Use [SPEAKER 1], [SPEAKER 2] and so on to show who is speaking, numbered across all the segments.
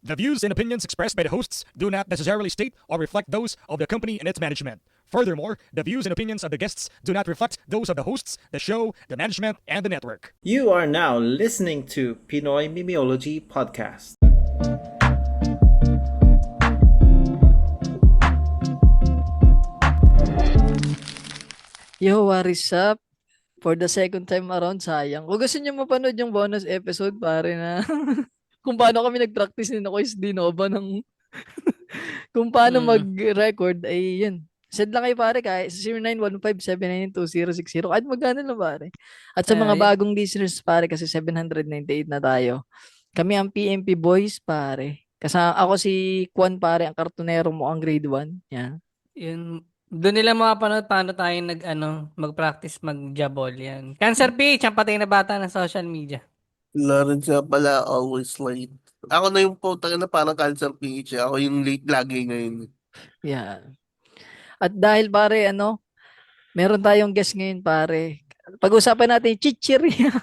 [SPEAKER 1] The views and opinions expressed by the hosts do not necessarily state or reflect those of the company and its management. Furthermore, the views and opinions of the guests do not reflect those of the hosts, the show, the management, and the network.
[SPEAKER 2] You are now listening to Pinoy Mimeology Podcast.
[SPEAKER 3] Yo, what is up? For the second time around, sayang. Kung gusto niyo mapanood yung bonus episode, pare na kung paano kami nag-practice ni Quiz Dinova ng kung paano mag-record, ay yun. Send lang kayo pare kahit sa 0915-792-060 kahit magkano lang pare. At sa mga bagong listeners pare kasi 798 na tayo. Kami ang PMP Boys pare. Kasama ako si Kwan pare, ang kartonero mo ang grade 1. Yan.
[SPEAKER 4] Yun, doon nila mapapanood paano tayo mag-practice mag-jabol yan. Cancer PH, ang patay na bata ng social media.
[SPEAKER 5] Lawrence nga pala, always late. Ako na yung putang na parang cancer PH. Ako yung late lagi ngayon.
[SPEAKER 3] Yan. At dahil pare meron tayong guest ngayon pare. Pag-usapan natin yung chichirya.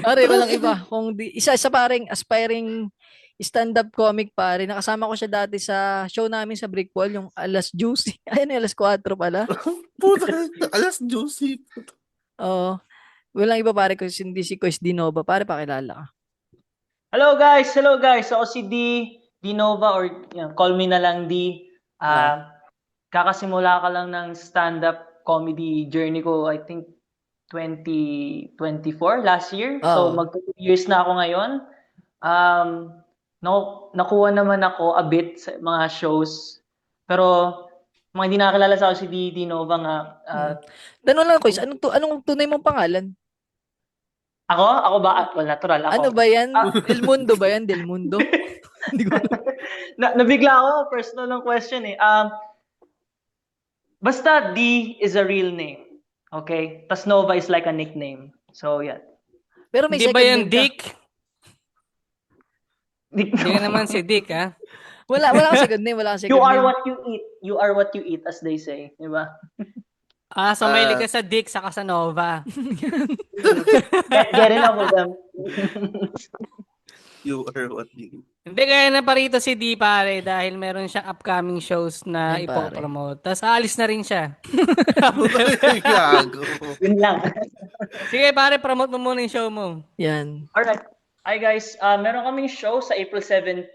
[SPEAKER 3] Pare, walang iba. Kung isa paring aspiring stand-up comic pare. Nakasama ko siya dati sa show namin sa Brick Wall, yung Alas Juicy. Ayun, Alas 4 pala.
[SPEAKER 5] Puta, alas juicy.
[SPEAKER 3] Oo. Walang iba pare, kung hindi si Quiz Dinova. Pare, pakilala ka.
[SPEAKER 6] Hello guys! Ako si D Nova or call me na lang D. Kakasimula ka lang ng stand-up comedy journey ko, I think 2024 last year. So mag 2 years na ako ngayon. Nakuha naman ako a bit sa mga shows. Pero mga hindi nakakilala sa ako si D Nova nga.
[SPEAKER 3] Tanong lang, Quiz, anong tunay mong pangalan?
[SPEAKER 6] Ako ba? Well, natural ako.
[SPEAKER 3] Ano ba yan? Del Mundo ba yan? Del Mundo? Hindi ko
[SPEAKER 6] Nabigla ako, personal ng question eh. Basta D is a real name. Okay? Tas Nova is like a nickname. So, yeah.
[SPEAKER 3] Pero may
[SPEAKER 4] Hindi
[SPEAKER 3] second
[SPEAKER 4] ba yan
[SPEAKER 3] name ka.
[SPEAKER 4] Dick? Hindi ka naman si Dick, ha?
[SPEAKER 3] Wala kang second name. Wala kang second
[SPEAKER 6] You are
[SPEAKER 3] name.
[SPEAKER 6] what you eat. You are what you eat, as they say. Diba?
[SPEAKER 4] So may ka sa Dick sa Casanova.
[SPEAKER 6] Get enough with them.
[SPEAKER 5] You are what you...
[SPEAKER 4] Hindi, kaya na parito si D, pare, dahil meron siyang upcoming shows na
[SPEAKER 3] Yan, pare.
[SPEAKER 4] ipopromote. Tapos aalis na rin siya.
[SPEAKER 5] Gago.
[SPEAKER 6] Yun lang.
[SPEAKER 4] Sige, pare, promote mo muna yung show mo.
[SPEAKER 3] Yan.
[SPEAKER 6] Alright. Hi guys. Meron kaming show sa April 17.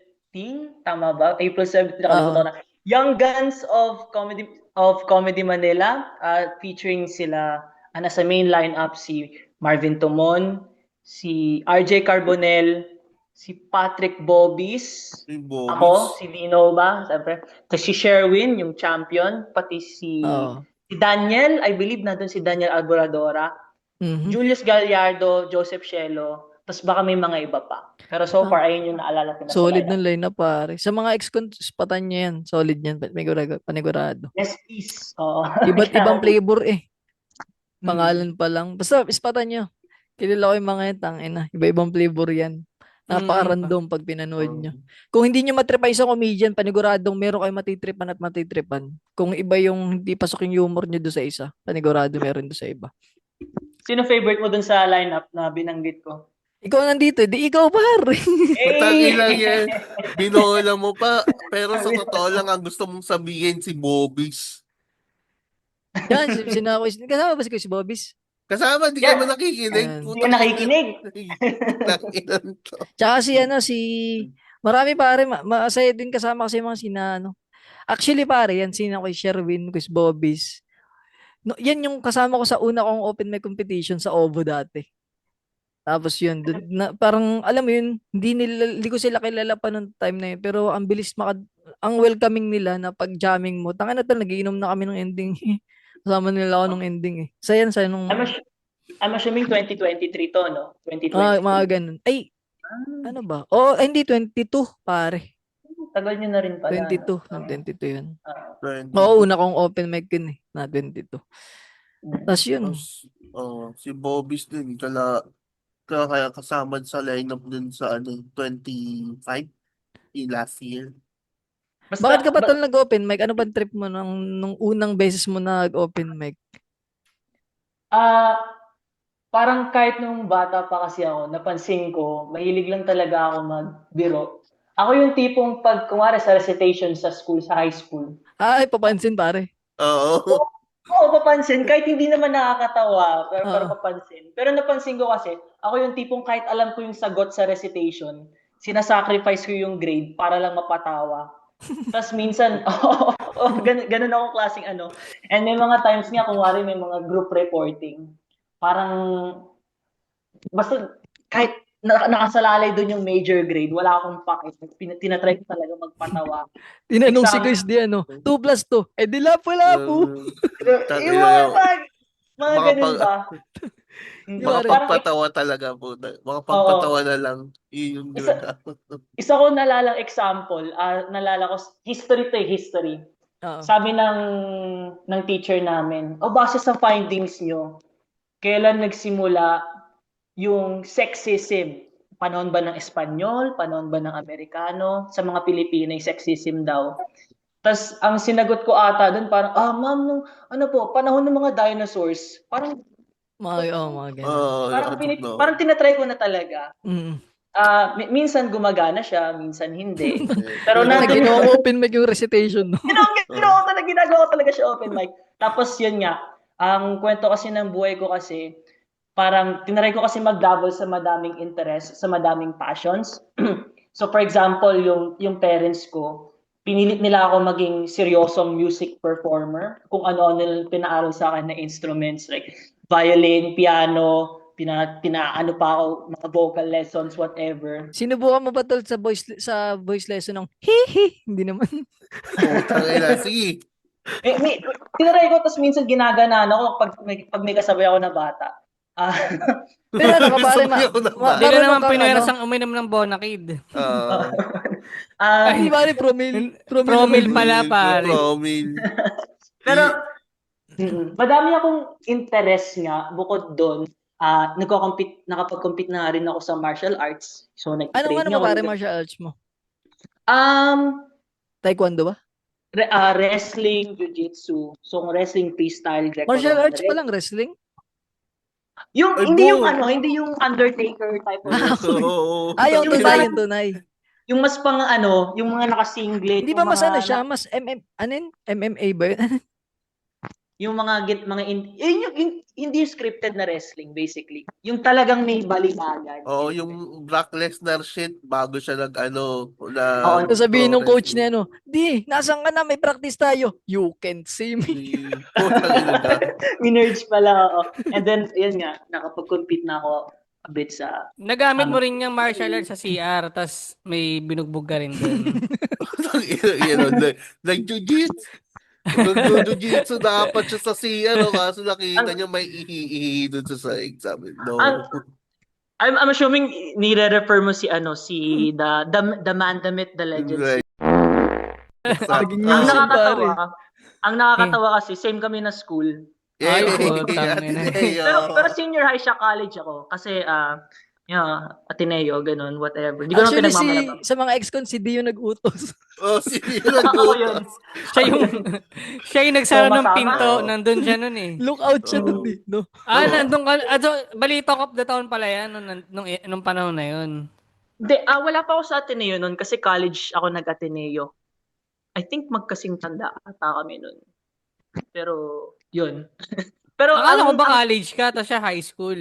[SPEAKER 6] Tama ba? April 17. Nakalimutan ko na. Young Guns of Comedy Manila, featuring sila sa main lineup si Marvin Tomon, si RJ Carbonell, si Patrick Bobis, ako, si Lino ba, siyempre. Tapos si Sherwin, yung champion, pati si Daniel, I believe nandun si Daniel Alboradora, Julius Gallardo, Joseph Shelo, tapos baka may mga iba pa. Pero so far, ayun yung naalala ko na
[SPEAKER 3] Solid
[SPEAKER 6] sa
[SPEAKER 3] ng line-up pare. Sa mga ex-patan niya yan. Solid yan. Panigurado.
[SPEAKER 6] Yes, please. Oo.
[SPEAKER 3] Iba't ibang flavor eh. Pangalan pa lang. Basta ispatan nyo. Kilala ko yung mga yan. Tangina. Iba-ibang flavor yan. Napaka-random pag pinanood nyo. Kung hindi nyo matripan sa comedian, paniguradong meron kayo matitripan. Kung iba yung hindi pasok yung humor nyo doon sa isa, panigurado meron doon sa iba.
[SPEAKER 6] Sino favorite mo dun sa lineup na binanggit ko?
[SPEAKER 3] Ikaw nandito, di ikaw pare.
[SPEAKER 5] Matangin lang yan. Binola mo pa. Pero sa totoo lang, ang gusto mong sabihin si Bobis.
[SPEAKER 3] Yan, kasama ba si Bobis?
[SPEAKER 5] Kasama, di ka man nakikinig.
[SPEAKER 3] Yan.
[SPEAKER 6] Hindi ka nakikinig.
[SPEAKER 3] Tsaka si marami pare, masaya din kasama kasi mga Actually pare, yan sina kay Sherwin, kay Bobis. No, yan yung kasama ko sa una kong open mic competition sa OVO dati. Tapos yun, parang alam mo yun, hindi ko sila kilala pa nung time na yun, pero ang bilis ang welcoming nila na pag-jamming mo. Tanga na to, nagiinom na kami ng ending. Kasama nila ako nung ending eh. Saya nung...
[SPEAKER 6] I'm assuming 2023 to, no? 2023.
[SPEAKER 3] mga ganun. Ay, ano ba? Hindi, 22, pare.
[SPEAKER 6] Tagal nyo na rin pala.
[SPEAKER 3] 22,
[SPEAKER 6] no?
[SPEAKER 3] 22 yun.
[SPEAKER 5] 20.
[SPEAKER 3] Una kong open mic yun eh, na 22. Tapos yun.
[SPEAKER 5] Si Bobis din, kaya kasama sa lineup din sa 25 yung last year.
[SPEAKER 3] Bakit ka pa tol nag-open mic? Ano bang trip mo nung unang beses mo nag-open mic?
[SPEAKER 6] parang kahit nung bata pa kasi ako, napansin ko, mahilig lang talaga ako magbiro. Ako yung tipong pag, kumare sa recitation sa school, sa high school,
[SPEAKER 3] Ay, papansin pare.
[SPEAKER 5] Oo.
[SPEAKER 6] oo, papansin, kahit hindi naman nakakatawa, pero
[SPEAKER 3] Oo.
[SPEAKER 6] papansin. Pero napansin ko kasi, ako yung tipong kahit alam ko yung sagot sa recitation, sinasacrifice ko yung grade para lang mapatawa. Tapos minsan, ganun akong klaseng ano. And may mga times nga, kung wari may mga group reporting, parang, basta kahit nakasalalay doon yung major grade, wala akong pake. Tinatry ko talaga magpatawa.
[SPEAKER 3] Tinanong si
[SPEAKER 6] Exam,
[SPEAKER 3] Chris D, 2 plus 2. Eh, di lapo-lapo.
[SPEAKER 6] yung mga ganun
[SPEAKER 5] Makapag,
[SPEAKER 6] ba?
[SPEAKER 3] Di ba,
[SPEAKER 6] Parang,
[SPEAKER 5] makapagpatawa talaga po.
[SPEAKER 6] oo,
[SPEAKER 5] Makapagpatawa na lang. Yun yung
[SPEAKER 6] isa, isa ko nalalang example, nalala ko, history to history.
[SPEAKER 3] Oo.
[SPEAKER 6] Sabi ng teacher namin, base sa findings nyo, kailan nagsimula yung sexism? Panahon ba ng Espanyol? Panahon ba ng Amerikano? Sa mga Pilipino, yung sexism daw. Tapos, ang sinagot ko ata doon, parang, ma'am, nung, panahon ng mga dinosaurs, parang,
[SPEAKER 3] Mga ganun.
[SPEAKER 6] parang tinatry ko na talaga.
[SPEAKER 3] Mm.
[SPEAKER 6] Minsan gumagana siya, minsan hindi.
[SPEAKER 5] Pero
[SPEAKER 6] Pero
[SPEAKER 3] Kasi
[SPEAKER 6] nandun
[SPEAKER 3] gino-open mic yung recitation, no?
[SPEAKER 6] ginagawa ko talaga siya open mic. Tapos yun nga, ang kwento kasi ng buhay ko kasi, parang tinry ko kasi mag-dabble sa madaming interest, sa madaming passions. So for example, yung parents ko, pinilit nila ako maging seryosong music performer. Kung ano-ano nila pinaaral sa akin na instruments like violin, piano, pinaano pa ako, mga vocal lessons, whatever.
[SPEAKER 3] Sinubukan mo ba tol sa voice lesson ng hihi? Hindi naman.
[SPEAKER 5] Putang ina, sige.
[SPEAKER 6] Tinry ko, tapos minsan ginaganan ako pag may kasabay ako na bata.
[SPEAKER 3] Pero ano ka pare,
[SPEAKER 5] Sabi ako na ba?
[SPEAKER 4] Hindi na
[SPEAKER 3] marunong
[SPEAKER 4] naman
[SPEAKER 3] kang
[SPEAKER 4] pinuweras ang uminom ng Bonakid.
[SPEAKER 3] Hindi pare, promil.
[SPEAKER 4] Promil pala, pare.
[SPEAKER 5] Promil.
[SPEAKER 6] Pero, madami akong interest nga bukod doon. Nakapag-compete na rin ako sa martial arts. So,
[SPEAKER 3] Ano
[SPEAKER 6] nag-train
[SPEAKER 3] mo
[SPEAKER 6] ako.
[SPEAKER 3] pare, martial arts mo? Taekwondo ba?
[SPEAKER 6] Wrestling, jiu-jitsu. So, wrestling freestyle,
[SPEAKER 3] Martial
[SPEAKER 6] Greco-Roman.
[SPEAKER 3] arts pa lang, wrestling?
[SPEAKER 6] Yung,
[SPEAKER 5] Ay,
[SPEAKER 6] hindi yung Undertaker type of wrestling.
[SPEAKER 5] Oo.
[SPEAKER 3] Yung
[SPEAKER 6] Yung
[SPEAKER 3] tunay,
[SPEAKER 6] parang-
[SPEAKER 3] yung tunay.
[SPEAKER 6] Yung mas yung mga naka-singlet.
[SPEAKER 3] Hindi ba mas siya? Mas MMA ba yun?
[SPEAKER 6] Yung hindi yung scripted na wrestling, basically. Yung talagang may balibagan.
[SPEAKER 5] Oo, yung Brock Lesnar shit, bago siya
[SPEAKER 6] Oo,
[SPEAKER 3] Sabihin nung coach niya, nasan ka na? May practice tayo. You can't see me.
[SPEAKER 5] Putang ina ka.
[SPEAKER 6] Minerge pala, oo. And then, yun nga, nakapag-compete na ako a bit sa...
[SPEAKER 4] Nagamit mo rin yung martial arts sa CR, tas may binugbog ka rin doon.
[SPEAKER 5] Putang ina, nag-jiu-jitsu. Nag-jiu-jitsu dapat siya sa CR, kaso nakita niya may ihi doon sa sahig. Sabi, no.
[SPEAKER 6] I'm assuming nire-refer mo si the man, the myth, the legend.
[SPEAKER 5] Right.
[SPEAKER 3] Naging
[SPEAKER 6] Ang
[SPEAKER 3] Yusuf, pare.
[SPEAKER 6] nakakatawa kasi same kami na school.
[SPEAKER 4] Ay,
[SPEAKER 5] Eh,
[SPEAKER 4] putang ina.
[SPEAKER 6] Pero senior high siya, college ako kasi Ateneo, ganun, whatever. Hindi ko naman
[SPEAKER 3] Actually,
[SPEAKER 6] pinagmamalabang.
[SPEAKER 3] sa mga ex-con, si Dio nag-utos.
[SPEAKER 5] Oh, si
[SPEAKER 6] Ako yun.
[SPEAKER 4] Siya yung nagsara ng
[SPEAKER 6] Masama.
[SPEAKER 4] pinto, nandun siya nun eh.
[SPEAKER 3] Look out siya dun eh. No?
[SPEAKER 4] Nandun ka, Balita of the Town pala yan nung panahon na yun.
[SPEAKER 6] Hindi, wala pa ako sa Ateneo nun kasi college ako nag-Ateneo. I think magkasing tanda ata kami nun. Pero, yun. Pero,
[SPEAKER 4] Akala ko ba college ka, tapos siya high school.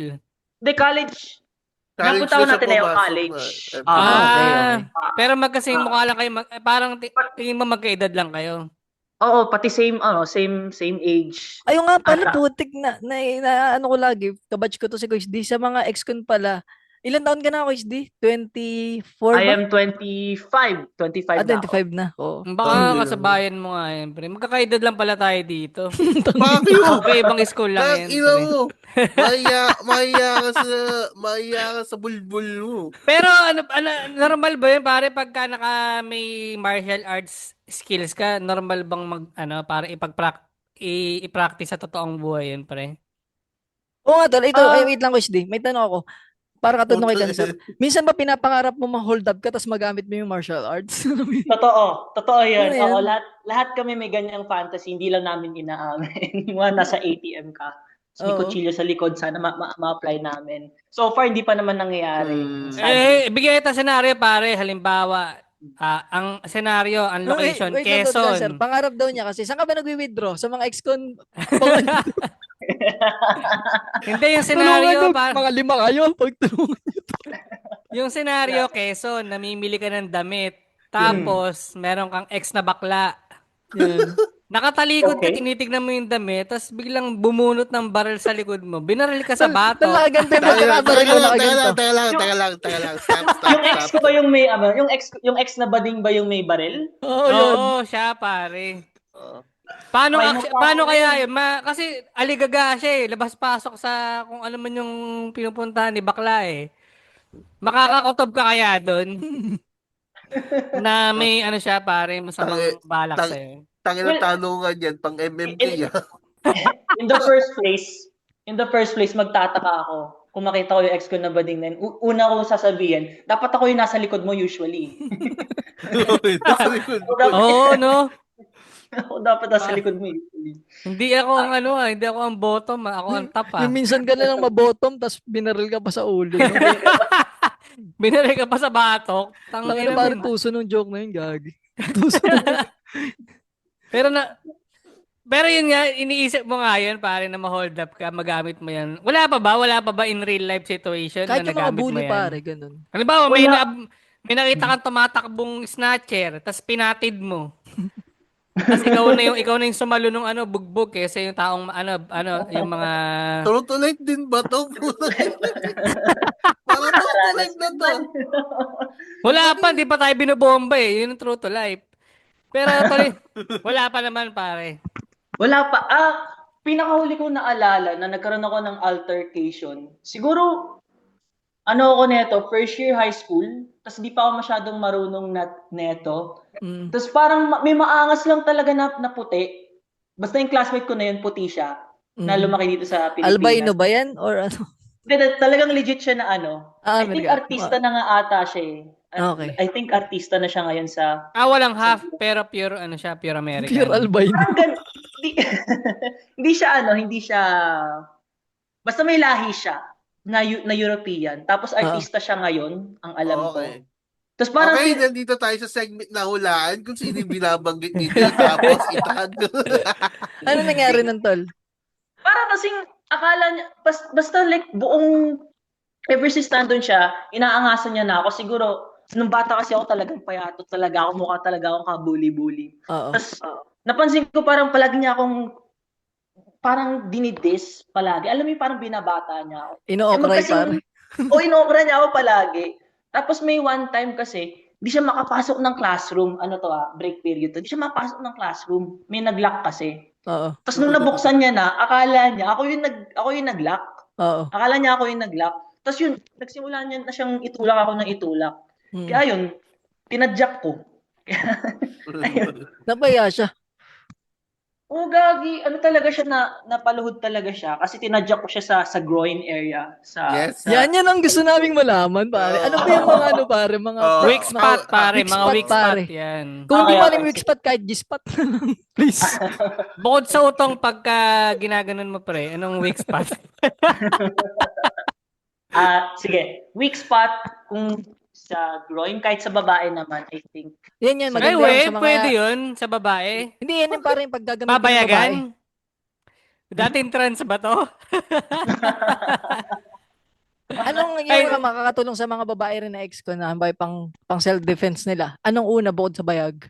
[SPEAKER 6] Hindi, college.
[SPEAKER 5] College
[SPEAKER 6] Napunta ako
[SPEAKER 5] na
[SPEAKER 6] na
[SPEAKER 5] siya
[SPEAKER 6] Ateneo
[SPEAKER 5] pumasok
[SPEAKER 6] college.
[SPEAKER 5] na.
[SPEAKER 3] Okay.
[SPEAKER 4] Pero magkasing mukha lang kayo, parang tingin mo magkaedad lang kayo.
[SPEAKER 6] Oo, pati same age.
[SPEAKER 3] Ayun nga pala,
[SPEAKER 6] Ata.
[SPEAKER 3] putik na ano ko lagi, kabatch ko to si Coach D. Sa mga ex-con pala, ilan taon ka na, Coach D? 24
[SPEAKER 6] I
[SPEAKER 3] ba?
[SPEAKER 6] am 25. 25 na ako.
[SPEAKER 3] 25 na. Oo.
[SPEAKER 4] Baka kasabayan mo nga yan, pre. Magkakaedad lang pala tayo dito.
[SPEAKER 5] Bakit yun?
[SPEAKER 4] Ibang school lang yan.
[SPEAKER 5] Ina
[SPEAKER 4] pre.
[SPEAKER 5] mo. Maya ka sa bulbul mo.
[SPEAKER 4] Pero normal ba yun, pare, pagka may martial arts skills ka, normal bang para i-practice sa totoong buhay yun, pre?
[SPEAKER 3] Oo nga tol, ito, wait lang Coach D. May tanong ako. Para katulad kay Cancer. Minsan ba pinapangarap mo ma-hold up ka tapos magamit mo yung martial arts?
[SPEAKER 6] Totoo yan.
[SPEAKER 3] Ano yan?
[SPEAKER 6] Oo, lahat kami may ganyang fantasy, hindi lang namin inaamin. Nasa ATM ka. Tapos may
[SPEAKER 3] Oo.
[SPEAKER 6] kutsilyo sa likod, sana ma-apply namin. So far, hindi pa naman nangyayari.
[SPEAKER 4] Bigyan kita senaryo pare, halimbawa, ang senaryo, ang location,
[SPEAKER 3] Wait lang, sir.
[SPEAKER 4] Quezon.
[SPEAKER 3] Pangarap daw niya kasi. Saan ka ba nagwi-withdraw? Sa mga ex-con?
[SPEAKER 4] Hindi yung
[SPEAKER 3] Tulungan
[SPEAKER 4] senaryo,
[SPEAKER 3] nyo. Mga 5 kayo. Pagtulungan.
[SPEAKER 4] yung senaryo, Quezon, namimili ka ng damit. Tapos, meron kang ex na bakla.
[SPEAKER 3] Yan.
[SPEAKER 4] Nakatalikod ka,
[SPEAKER 6] Okay.
[SPEAKER 4] tinitignan mo yung damit, tapos biglang bumunot ng baril sa likod mo. Binaril ka sa bato.
[SPEAKER 3] Nakaganto yung
[SPEAKER 5] Teka lang,
[SPEAKER 3] pagkakabaril ko nakaganto.
[SPEAKER 5] teka lang. Stop.
[SPEAKER 6] Yung ex ko ba yung may yung ex na bading ba yung may baril?
[SPEAKER 3] Oo, yun.
[SPEAKER 4] Oo, siya pare.
[SPEAKER 5] Oh.
[SPEAKER 4] Paano
[SPEAKER 6] Okay,
[SPEAKER 4] paano kaya yun? Kasi aligaga siya eh. Labas-pasok sa kung ano man yung pinupuntahan ni bakla eh. Makakakotob ka kaya doon? Na may ano siya pare, masamang balak
[SPEAKER 5] Tang-
[SPEAKER 4] sa'yo.
[SPEAKER 5] Tangin
[SPEAKER 6] Well,
[SPEAKER 5] ang tanungan yan, pang MMK ah.
[SPEAKER 6] In the first place, magtataka ako kung makita ko yung ex ko na bading na yun. Una ko sasabihin, dapat ako yung nasa likod mo usually.
[SPEAKER 4] Oo, no?
[SPEAKER 6] Ako dapat nasa likod mo usually.
[SPEAKER 4] Hindi ako ang hindi ako ang bottom, ako ang top
[SPEAKER 3] Yung minsan ka na lang mabottom, tapos binaril ka pa sa ulo. No?
[SPEAKER 4] Binaril ka pa sa batok.
[SPEAKER 3] Tangina na parang tuso nung joke na yun, gagi. Tuso
[SPEAKER 4] Pero yun nga, iniisip mo nga yun, pare, na ma-hold up ka, magamit mo yan. Wala pa ba in real life situation
[SPEAKER 3] Kahit
[SPEAKER 4] na
[SPEAKER 3] yung mga
[SPEAKER 4] nagamit mo
[SPEAKER 3] bully,
[SPEAKER 4] yan?
[SPEAKER 3] pare, ganun.
[SPEAKER 4] Halimbawa, may nakita kang tumatakbong snatcher, tas pinatid mo. Tas ikaw na yung sumalo nung bugbog kaysa yung taong yung mga
[SPEAKER 5] True to life din ba to? Parang true to life na to.
[SPEAKER 4] wala pa, di pa tayo binobomba eh. Yun ang true to life. Pero tuloy, wala pa naman, pare.
[SPEAKER 6] Wala pa. Pinakahuli ko naalala na nagkaroon ako ng altercation. Siguro, ako neto, first year high school, tapos di pa ako masyadong marunong neto. Tapos parang may maangas lang talaga na puti. Basta yung classmate ko na yun, puti siya, na lumaki dito sa Pilipinas.
[SPEAKER 3] Albino ba yan? Or ano?
[SPEAKER 6] Talagang legit siya na I think
[SPEAKER 3] Amerika.
[SPEAKER 6] artista na nga ata siya eh.
[SPEAKER 3] Okay.
[SPEAKER 6] I think artista na siya ngayon sa...
[SPEAKER 4] Walang half, pero pure pure American.
[SPEAKER 3] Pure albino.
[SPEAKER 6] Hindi siya... Basta may lahi siya na European. Tapos artista siya ngayon, ang alam ko.
[SPEAKER 5] Okay.
[SPEAKER 6] Tapos parang...
[SPEAKER 5] Okay, nandito tayo sa segment na hulaan kung sino yung binabanggit nito tapos itag.
[SPEAKER 3] Ano nangyari nun, tol?
[SPEAKER 6] Parang kasing akala niya, basta like buong... Ever since nandun siya, inaangasan niya na ako. Siguro, nung bata kasi ako talagang payatot talaga ako. Mukha talaga akong kabuli-buli.
[SPEAKER 3] Oo.
[SPEAKER 6] Tapos, napansin ko parang palagi niya akong parang dinidis palagi. Alam mo yung parang binabata niya ako.
[SPEAKER 3] Ino-okray, pare.
[SPEAKER 6] Ino-okray niya ako palagi. Tapos may one time kasi, di siya makapasok ng classroom. Break period to. Di siya makapasok ng classroom. May nag-lock kasi.
[SPEAKER 3] Oo.
[SPEAKER 6] Tapos nung nabuksan niya na, akala niya, ako yung nag-lock.
[SPEAKER 3] Oo.
[SPEAKER 6] Akala niya ako yung nag-lock. Tapos yun, nagsimula niya na siyang itulak ako ng itulak. Kaya yun, tinadyak ko.
[SPEAKER 3] Napaya siya.
[SPEAKER 6] Gagi, talaga siya napaluhod talaga siya kasi tinadyak ko siya sa groin area.
[SPEAKER 5] Yes.
[SPEAKER 3] Yan ang gusto naming malaman, pare. Ano ba yung mga pare? Mga
[SPEAKER 4] Weak spot, pare.
[SPEAKER 3] weak
[SPEAKER 4] Mga
[SPEAKER 3] spot,
[SPEAKER 4] weak spot,
[SPEAKER 3] pare.
[SPEAKER 4] yan.
[SPEAKER 3] Kung hindi
[SPEAKER 6] Okay,
[SPEAKER 3] mo
[SPEAKER 6] okay.
[SPEAKER 3] rin weak spot, kahit G-spot na lang. Please.
[SPEAKER 4] Bukod sa utong pagka ginaganon mo, pre, anong weak spot?
[SPEAKER 6] Sige, weak spot kung sa groin, kahit sa babae naman, I think.
[SPEAKER 3] Yan,
[SPEAKER 4] Ay,
[SPEAKER 3] maganda yan sa mga...
[SPEAKER 4] pwede yun sa babae.
[SPEAKER 3] Hindi, yan yung parang paggagamitin ng babae.
[SPEAKER 4] Babayagan? Dating trans ba to?
[SPEAKER 3] Anong yung mga makakatulong sa mga babae rin na ex ko na hambay pang self-defense nila? Anong una bukod sa bayag?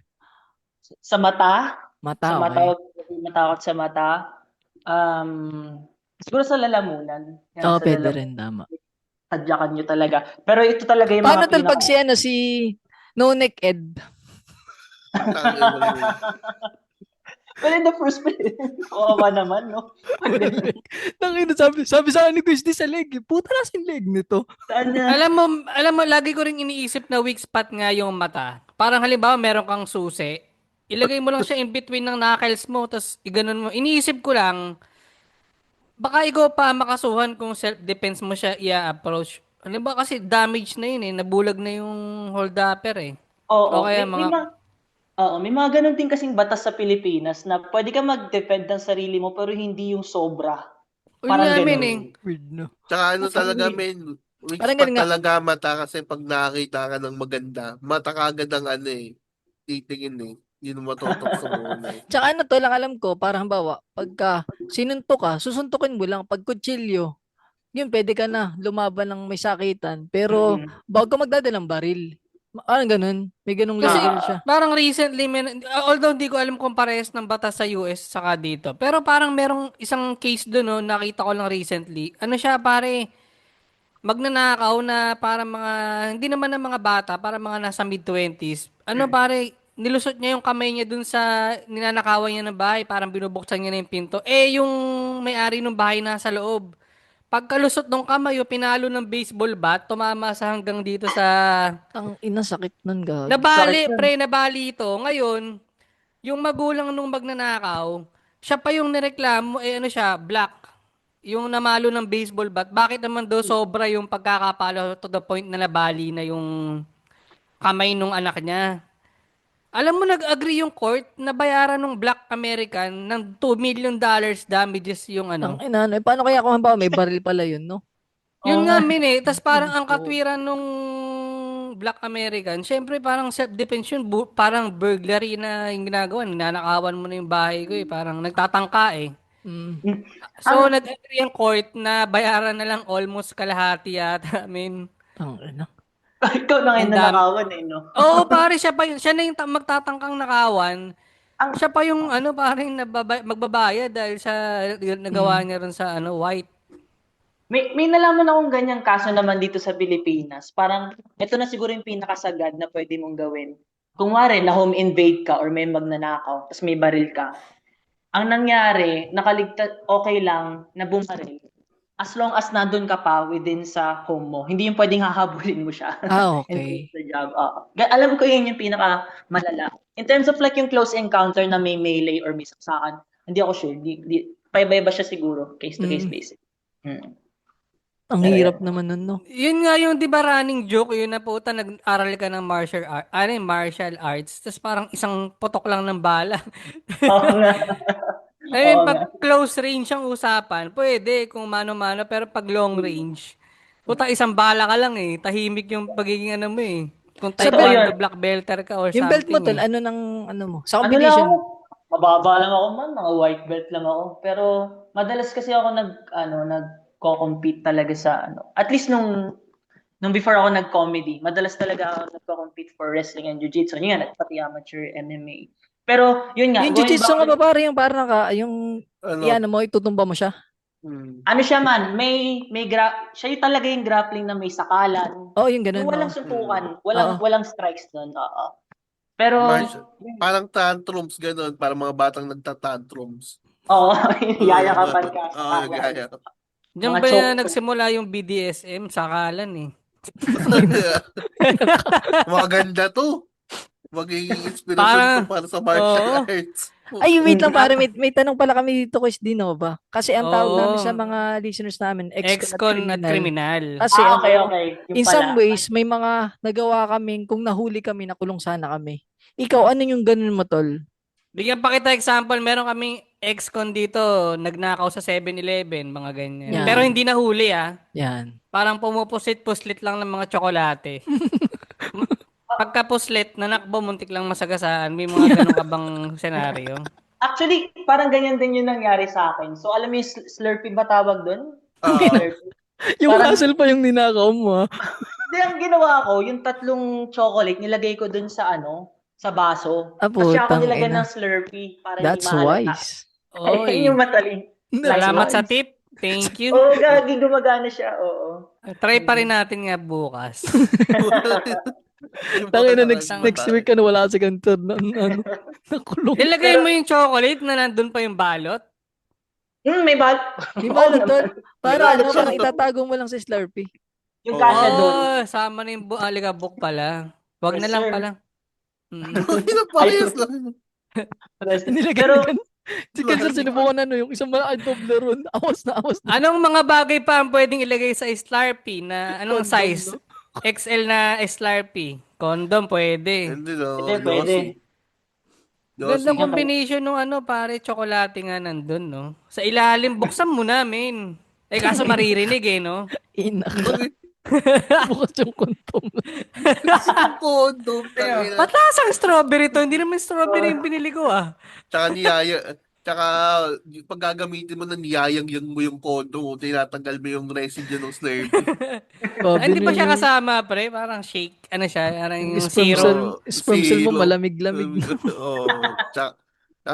[SPEAKER 6] Sa mata?
[SPEAKER 3] Mata,
[SPEAKER 6] Sa mata,
[SPEAKER 3] okay.
[SPEAKER 6] matakot sa mata. Siguro sa lalamunan. Yan,
[SPEAKER 3] Oo,
[SPEAKER 6] sa
[SPEAKER 3] pwede
[SPEAKER 6] lalamunan.
[SPEAKER 3] rin, tama.
[SPEAKER 6] Tadyakan nyo talaga. Pero ito talaga yung
[SPEAKER 3] Paano
[SPEAKER 6] mga
[SPEAKER 3] tol pag si No Neck Ed?
[SPEAKER 6] Well, in the first place, kawawa naman, no?
[SPEAKER 3] Tangina, sabi sa akin ni Chris, di sa leg. Puta na yung leg nito.
[SPEAKER 6] Saan na?
[SPEAKER 4] Alam mo, lagi ko rin iniisip na weak spot nga yung mata. Parang halimbawa, meron kang susi. Ilagay mo lang siya in between ng knuckles mo, tapos iganon mo. Iniisip ko lang, baka ikaw pa makasuhan kung self-defense mo siya i-approach. Ano ba kasi damage na yun eh. Nabulag na yung hold-upper eh.
[SPEAKER 6] Oo,
[SPEAKER 4] O kaya
[SPEAKER 6] may mga ganun din kasing batas sa Pilipinas na pwede ka mag-defend ng sarili mo pero hindi yung sobra. Parang
[SPEAKER 4] namin
[SPEAKER 6] ganun.
[SPEAKER 4] eh.
[SPEAKER 3] Weird, no?
[SPEAKER 5] Tsaka ano talaga, men, weak
[SPEAKER 3] Parang
[SPEAKER 5] spot
[SPEAKER 3] ganun nga.
[SPEAKER 5] talaga mata kasi pag nakakita ka ng maganda, mata kagad ang ano eh, titingin eh. Yun ang matutokso mo na eh.
[SPEAKER 3] Tsaka ano to lang alam ko, parang halimbawa, pagka sinuntok ka, susuntukin mo lang. Pag kutsilyo, yun, pwede ka na lumaban ng may sakitan. Pero,
[SPEAKER 6] Mm.
[SPEAKER 3] bago ka magdadala ng baril. Parang ganun. May ganung
[SPEAKER 4] Kasi
[SPEAKER 3] level siya.
[SPEAKER 4] parang recently, although hindi ko alam kung parehas ng batas sa US saka dito, pero parang merong isang case doon, no, nakita ko lang recently. Ano siya, pare, magnanakaw na para mga, hindi naman ng mga bata, para mga nasa mid-20s. Ano pare, nilusot niya yung kamay niya dun sa ninanakawan niya ng bahay, parang binubuksan niya na yung pinto. Eh, yung may-ari ng bahay nasa loob. Pagkalusot ng kamay, yung pinalo ng baseball bat, tumama sa hanggang dito sa...
[SPEAKER 3] Ang ina sakit nun, gag.
[SPEAKER 4] Nabali,
[SPEAKER 6] Sakit nun.
[SPEAKER 4] pre, nabali ito. Ngayon, yung magulang nung magnanakaw, siya pa yung nireklamo, eh ano siya, black. Yung namalo ng baseball bat, bakit naman daw sobra yung pagkakapalo to the point na nabali na yung kamay nung anak niya? Alam mo, nag-agree yung court na bayaran ng Black American ng $2 million damages yung
[SPEAKER 3] Ang
[SPEAKER 4] ano.
[SPEAKER 3] ina, ano, paano kaya kung halimbawa may baril pala yun, no?
[SPEAKER 4] Yun
[SPEAKER 6] Oo
[SPEAKER 4] nga,
[SPEAKER 6] nga.
[SPEAKER 4] min eh. Tapos parang ang
[SPEAKER 3] Oo.
[SPEAKER 4] katwiran nung Black American, syempre parang self-defense yun, parang burglary na yung ginagawa. Ninanakawan mo na yung bahay ko eh. Parang nagtatangka eh.
[SPEAKER 3] Mm.
[SPEAKER 4] So, nag-agree ang court na bayaran na lang almost kalahati yata. I mean,
[SPEAKER 3] Ang ina.
[SPEAKER 6] Ikaw na ngayon
[SPEAKER 4] ang dami.
[SPEAKER 6] nanakawan eh, no?
[SPEAKER 4] Oo, pare, siya pa yun. Siya na yung magtatangkang nakawan.
[SPEAKER 6] Ang,
[SPEAKER 4] Siya pa yung ano, parang magbabayad dahil sa nagawa niya ron sa ano, white.
[SPEAKER 6] may nalaman akong ganyang kaso naman dito sa Pilipinas. Parang, ito na siguro yung pinakasagad na pwede mong gawin. Kung wari, na home invade ka or may magnanakaw, tapos may baril ka. Ang nangyari, nakaligtas, okay lang na bumaril. As long as nandun ka pa within sa home mo, hindi yung pwedeng hahabulin mo siya.
[SPEAKER 3] Ah,
[SPEAKER 6] And
[SPEAKER 3] okay.
[SPEAKER 6] take the job. Alam ko yun yung pinaka malala. In terms of like yung close encounter na may melee or may saksakan, hindi ako sure. Paiba-iba siya siguro, case to case basis. Hmm.
[SPEAKER 3] Ang
[SPEAKER 6] Pero
[SPEAKER 3] hirap
[SPEAKER 6] yan.
[SPEAKER 3] naman nun, no?
[SPEAKER 4] Yun nga yung 'di ba running joke yun na puta nag-aral ka ng martial arts, tapos parang isang putok lang ng bala.
[SPEAKER 6] Oo nga.
[SPEAKER 4] Ayun,
[SPEAKER 6] Oo nga.
[SPEAKER 4] pag close range ang usapan, pwede kung mano-mano, pero pag long range, puta isang bala ka lang eh. Tahimik yung pagiging ano mo eh. Kung
[SPEAKER 3] Sa
[SPEAKER 6] Totoo
[SPEAKER 4] taekwondo
[SPEAKER 6] yun.
[SPEAKER 4] black belter ka or
[SPEAKER 3] Yung belt mo,
[SPEAKER 4] something
[SPEAKER 3] tol,
[SPEAKER 4] eh.
[SPEAKER 3] ano nang, ano mo? Sa
[SPEAKER 6] Ano lang ako,
[SPEAKER 3] competition.
[SPEAKER 6] mababa lang ako man, mga white belt lang ako. Pero madalas kasi ako nagko-compete talaga sa ano. At least nung before ako nag-comedy, madalas talaga ako nagko-compete for wrestling and jiu-jitsu. Yun nga, pati amateur MMA. Pero yun nga,
[SPEAKER 3] Yung
[SPEAKER 6] going
[SPEAKER 3] jiu-jitsu nga
[SPEAKER 6] back,
[SPEAKER 3] ba, pare, yung parang yung,
[SPEAKER 5] Ano?
[SPEAKER 3] yan mo, itutumba mo siya.
[SPEAKER 6] ano siya man, siya yung talaga yung grappling na may sakalan.
[SPEAKER 3] Oo, yung ganun,
[SPEAKER 6] Yung walang
[SPEAKER 3] no?
[SPEAKER 6] suntukan,
[SPEAKER 3] Oo.
[SPEAKER 6] walang strikes doon. Oo. Pero
[SPEAKER 5] Parang tantrums, ganun. Parang mga batang nagtatantrums.
[SPEAKER 6] oo, yayakapan ka sa
[SPEAKER 5] Oo,
[SPEAKER 6] sakalan.
[SPEAKER 5] gaya.
[SPEAKER 4] Diyan
[SPEAKER 6] Mga
[SPEAKER 4] ba
[SPEAKER 6] choke.
[SPEAKER 4] nagsimula yung BDSM? Sakalan eh.
[SPEAKER 5] Maganda to. Magiging inspiration
[SPEAKER 4] Para-
[SPEAKER 5] to para sa martial
[SPEAKER 4] Oo.
[SPEAKER 5] arts.
[SPEAKER 3] Ay, wait lang, pare, may tanong pala kami dito, Quiz Dino ba? Kasi ang tawag namin sa
[SPEAKER 4] Oo.
[SPEAKER 3] mga listeners namin,
[SPEAKER 4] Ex-con at criminal.
[SPEAKER 3] Kasi
[SPEAKER 6] Okay,
[SPEAKER 3] ano,
[SPEAKER 6] okay. Yung
[SPEAKER 3] in some
[SPEAKER 6] pala.
[SPEAKER 3] ways, may mga nagawa kaming, kung nahuli kami, nakulong sana kami. Ikaw, ano yung ganun mo, tol?
[SPEAKER 4] Bigyan pa kita example, meron kaming ex-con dito, nagnakaw sa 7-Eleven, mga ganyan.
[SPEAKER 3] Yan.
[SPEAKER 4] Pero hindi nahuli ah.
[SPEAKER 3] Yan.
[SPEAKER 4] Parang pumupusit-puslit lang ng mga tsokolate. Pagka-puslit, nanakbo, muntik lang masagasaan. May mga ganun ka bang senaryo?
[SPEAKER 6] Actually, parang ganyan din yung nangyari sa akin. So, alam mo yung Slurpee ba tawag doon?
[SPEAKER 5] Oo.
[SPEAKER 6] Slurpee.
[SPEAKER 3] Yung
[SPEAKER 6] Parang-
[SPEAKER 3] hassle pa yung ninakaw mo, ha?
[SPEAKER 6] Hindi, ang ginawa ko, yung 3 chocolate, nilagay ko dun sa sa baso.
[SPEAKER 3] Ah,
[SPEAKER 6] Tapos siya ako
[SPEAKER 3] putang
[SPEAKER 6] nilagyan
[SPEAKER 3] ina.
[SPEAKER 6] ng Slurpee para
[SPEAKER 3] That's
[SPEAKER 6] hindi mahalata.
[SPEAKER 3] wise.
[SPEAKER 6] Ayun
[SPEAKER 4] Oy,
[SPEAKER 6] yung mataling.
[SPEAKER 4] salamat
[SPEAKER 3] That's
[SPEAKER 4] sa
[SPEAKER 3] wise.
[SPEAKER 4] tip. Thank you.
[SPEAKER 6] Oo, gagi, gumagana siya. Oo.
[SPEAKER 4] Try pa rin natin nga bukas.
[SPEAKER 3] Tangin na next week ka na wala sa kantor na nakulong.
[SPEAKER 4] Ilagay mo yung chocolate na nandun pa yung balot.
[SPEAKER 6] May bal.
[SPEAKER 3] Di ba,
[SPEAKER 6] Oo,
[SPEAKER 3] tol? Para
[SPEAKER 6] May
[SPEAKER 3] ano,
[SPEAKER 6] balot siya.
[SPEAKER 3] parang itatago mo lang sa Slurpee.
[SPEAKER 6] Yung kasya doon.
[SPEAKER 4] Oh, sama na yung aligabok pala. Wag na
[SPEAKER 6] Yes,
[SPEAKER 4] lang
[SPEAKER 6] sir.
[SPEAKER 4] pala. Mm.
[SPEAKER 5] Pinapayas lang.
[SPEAKER 3] Nilagay
[SPEAKER 6] Pero,
[SPEAKER 3] na si Cancer sinubukan yung isang malaking Toblerone. Awas na.
[SPEAKER 4] Anong mga bagay pa ang pwedeng ilagay sa Slurpee na anong
[SPEAKER 3] Condom,
[SPEAKER 4] size? XL na Slurpee. Condom pwede.
[SPEAKER 5] Hindi no.
[SPEAKER 6] Hindi, pwede.
[SPEAKER 4] Gandang
[SPEAKER 5] Sige.
[SPEAKER 4] combination nung pare, tsokolate nga nandun, no? Sa ilalim, buksan mo namin. Kaso maririnig no?
[SPEAKER 3] Ina ka.
[SPEAKER 5] Bakit?
[SPEAKER 3] Bukas yung kuntom.
[SPEAKER 5] Condom, tangina.
[SPEAKER 4] Patasang strawberry to. Hindi naman strawberry yung binili ko,
[SPEAKER 5] Tsaka tsaka pag gagamitin mo na niyayang yun mo yung condom, tinatanggal mo yung residue ng Slurpee.
[SPEAKER 4] Hindi pa siya kasama, pre. Parang shake. Ano siya? Parang
[SPEAKER 3] Yung
[SPEAKER 4] yung
[SPEAKER 3] sperm
[SPEAKER 4] syrup.
[SPEAKER 3] cell, sperm cell mo
[SPEAKER 5] Zero.
[SPEAKER 3] malamig-lamig.
[SPEAKER 5] Oo. Tsaka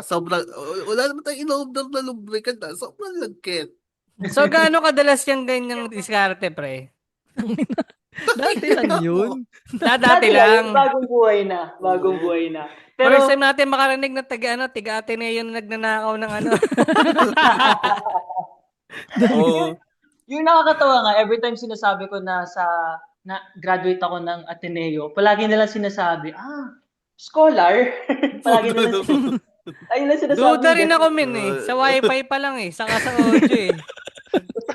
[SPEAKER 5] sobrang, wala naman tayong in-order na lubricant. Sobrang lagkit.
[SPEAKER 4] So, gaano kadalas yung ganyang diskarte, pre?
[SPEAKER 3] Dati lang yun.
[SPEAKER 4] Dati lang.
[SPEAKER 6] Bagong buhay na. Bagong buhay na. Pero,
[SPEAKER 4] First time natin makarinig na tiga Ateneo yung nagnanakaw ng
[SPEAKER 5] Oo.
[SPEAKER 6] yung nakakatawa nga, every time sinasabi ko na graduate ako ng Ateneo, palagi nilang sinasabi, scholar. Palagi nilang ayun lang sinasabi.
[SPEAKER 4] Duda rin ako, Sa wifi pa lang Saka sa audio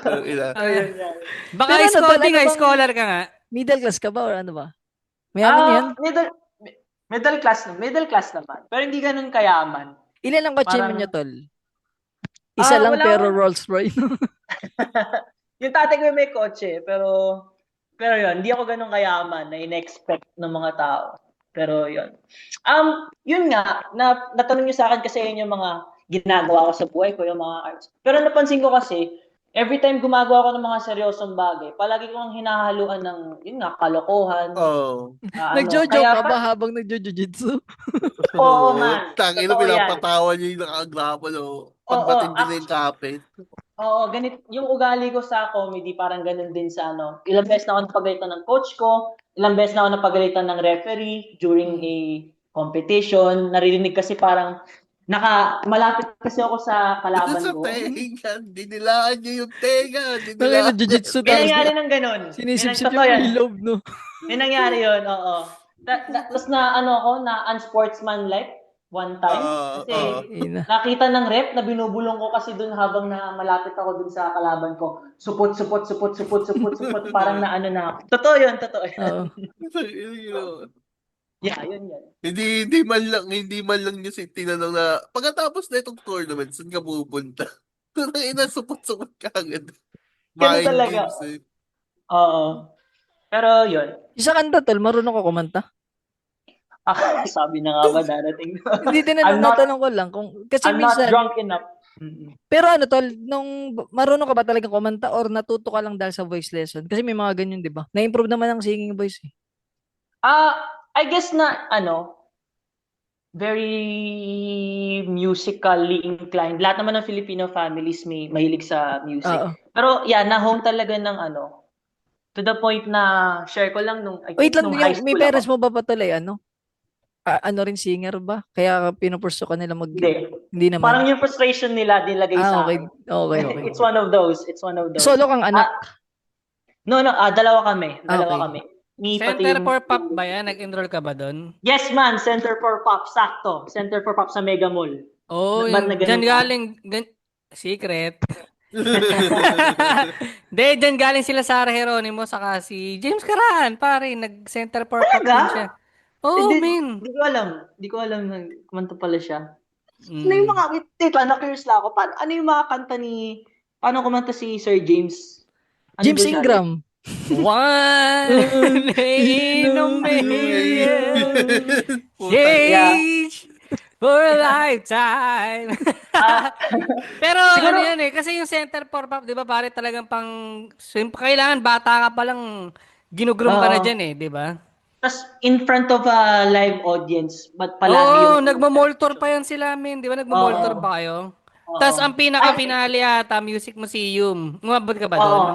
[SPEAKER 6] Ayun yan.
[SPEAKER 4] Baka
[SPEAKER 3] Pero ano, tol, ano bang-
[SPEAKER 4] scholar ka nga.
[SPEAKER 3] Middle class ka ba or ano ba? Mayaman yan?
[SPEAKER 6] Middle class naman. Pero hindi ganun kayaman.
[SPEAKER 3] Ilan ang kotse
[SPEAKER 6] Parang-
[SPEAKER 3] niyo, tol? Isa lang
[SPEAKER 6] wala
[SPEAKER 3] pero
[SPEAKER 6] akong-
[SPEAKER 3] Rolls Royce.
[SPEAKER 6] Yung tatay ko may kotse, pero yun, hindi ako ganun kayaman na in-expect ng mga tao. Pero yun. Yun nga, natanong niyo sa akin kasi yun yung mga ginagawa ko sa buhay ko, yung mga arts. Pero napansin ko kasi, every time gumagawa ko ng mga seryosong bagay, palagi kong hinahaluan ng, yun nga, kalokohan.
[SPEAKER 5] Oo.
[SPEAKER 3] Nagjojo
[SPEAKER 6] Kaya
[SPEAKER 3] ka ba habang nagjo-jujitsu?
[SPEAKER 6] Oo, man.
[SPEAKER 5] Tangina,
[SPEAKER 6] Totoo yan.
[SPEAKER 5] pinapatawa niya yung nakagrapo, no? Pagbating din yung kapit.
[SPEAKER 6] Oo, ganit yung ugali ko sa comedy, parang ganun din sa ilang beses na ako napagalitan ng coach ko, ilang beses na ako napagalitan ng referee during a competition. Naririnig kasi parang malapit kasi ako sa kalaban
[SPEAKER 5] Sa
[SPEAKER 6] ko.
[SPEAKER 5] tenga, dinilaan niya yung tenga.
[SPEAKER 3] Nangyayon nagjo-jitsu
[SPEAKER 6] May
[SPEAKER 3] tapos
[SPEAKER 6] nangyari ng ganun.
[SPEAKER 3] sinisip-sip
[SPEAKER 6] Totoo yan.
[SPEAKER 3] yung ilog, no?
[SPEAKER 6] May nangyari yun, oo. Tapos na unsportsmanlike one time. Kasi
[SPEAKER 3] Ina.
[SPEAKER 6] nakita ng rep na binubulong ko kasi dun habang na malapit ako dun sa kalaban ko. Supot. Parang na ako. Totoo yun.
[SPEAKER 3] Oo.
[SPEAKER 6] Yeah, yun.
[SPEAKER 5] Hindi man lang niya tinanong na pagkatapos na itong tournament, saan ka pupunta? Supot-supot ka agad.
[SPEAKER 6] Ganun
[SPEAKER 5] Mind
[SPEAKER 6] talaga.
[SPEAKER 5] games
[SPEAKER 6] Oo. Pero yun.
[SPEAKER 3] Isa kanta, tol. Marunong ka kumanta?
[SPEAKER 6] Sabi na nga ba darating?
[SPEAKER 3] Hindi, natanong ko lang. Kasi
[SPEAKER 6] I'm not
[SPEAKER 3] minsan,
[SPEAKER 6] drunk enough. Mm-mm.
[SPEAKER 3] pero tol, nung marunong ka ba talagang kumanta or natuto ka lang dahil sa voice lesson? Kasi may mga ganyan, di ba? Na-improve naman ang singing voice eh.
[SPEAKER 6] I guess na very musically inclined. Lahat naman ng Filipino families may mahilig sa music.
[SPEAKER 3] Oo.
[SPEAKER 6] Pero na-home talaga ng to the point na share ko lang I
[SPEAKER 3] Wait
[SPEAKER 6] think
[SPEAKER 3] lang,
[SPEAKER 6] nung high
[SPEAKER 3] may
[SPEAKER 6] school
[SPEAKER 3] parents
[SPEAKER 6] ako.
[SPEAKER 3] mo ba patuloy, rin singer ba? Kaya pinupurso ka nila Hindi naman.
[SPEAKER 6] Parang yung frustration nila nilagay sa
[SPEAKER 3] okay.
[SPEAKER 6] akin.
[SPEAKER 3] Okay.
[SPEAKER 6] It's one of those.
[SPEAKER 3] Solo kang anak.
[SPEAKER 6] No, dalawa kami.
[SPEAKER 3] Okay.
[SPEAKER 6] Kami. Me, pati
[SPEAKER 4] Center
[SPEAKER 6] yung-
[SPEAKER 4] for Pop ba yan? Nag-enroll ka ba doon?
[SPEAKER 6] Yes, man. Center for Pop. Sakto. Center for Pop sa Mega Mall.
[SPEAKER 4] Oh,
[SPEAKER 6] Ba't na ganun
[SPEAKER 4] dyan
[SPEAKER 6] ka?
[SPEAKER 4] galing, secret. Hindi, dyan galing sila Sarah Geronimo saka si James Caran, pare, nag-center for Pop
[SPEAKER 6] Talaga?
[SPEAKER 4] din siya. Oh, men.
[SPEAKER 6] Hindi ko alam na kumanta pala siya.
[SPEAKER 4] Mm.
[SPEAKER 6] Ano yung mga, teka, na-curious lang ako. Ano yung mga kanta paano kumanta si Sir James? Ano
[SPEAKER 3] James
[SPEAKER 6] ba siya?
[SPEAKER 3] Ingram.
[SPEAKER 4] One in a million, change for a lifetime. Pero
[SPEAKER 6] Siguro-
[SPEAKER 4] ano yan kasi yung center for pop, di ba pare talagang kailangan bata ka pa lang, ginugroom ka na
[SPEAKER 6] Oo.
[SPEAKER 4] dyan di ba?
[SPEAKER 6] Tapos in front of a live audience, but palagi
[SPEAKER 4] Oo,
[SPEAKER 6] yung...
[SPEAKER 4] nagmamoltor pa yan sila, men. Di ba nagmamoltor
[SPEAKER 6] Oo.
[SPEAKER 4] pa kayo?
[SPEAKER 6] Oo.
[SPEAKER 4] Tapos ang pinaka-finale ata, Music Museum. Umabot ka ba
[SPEAKER 6] Oo.
[SPEAKER 4] doon?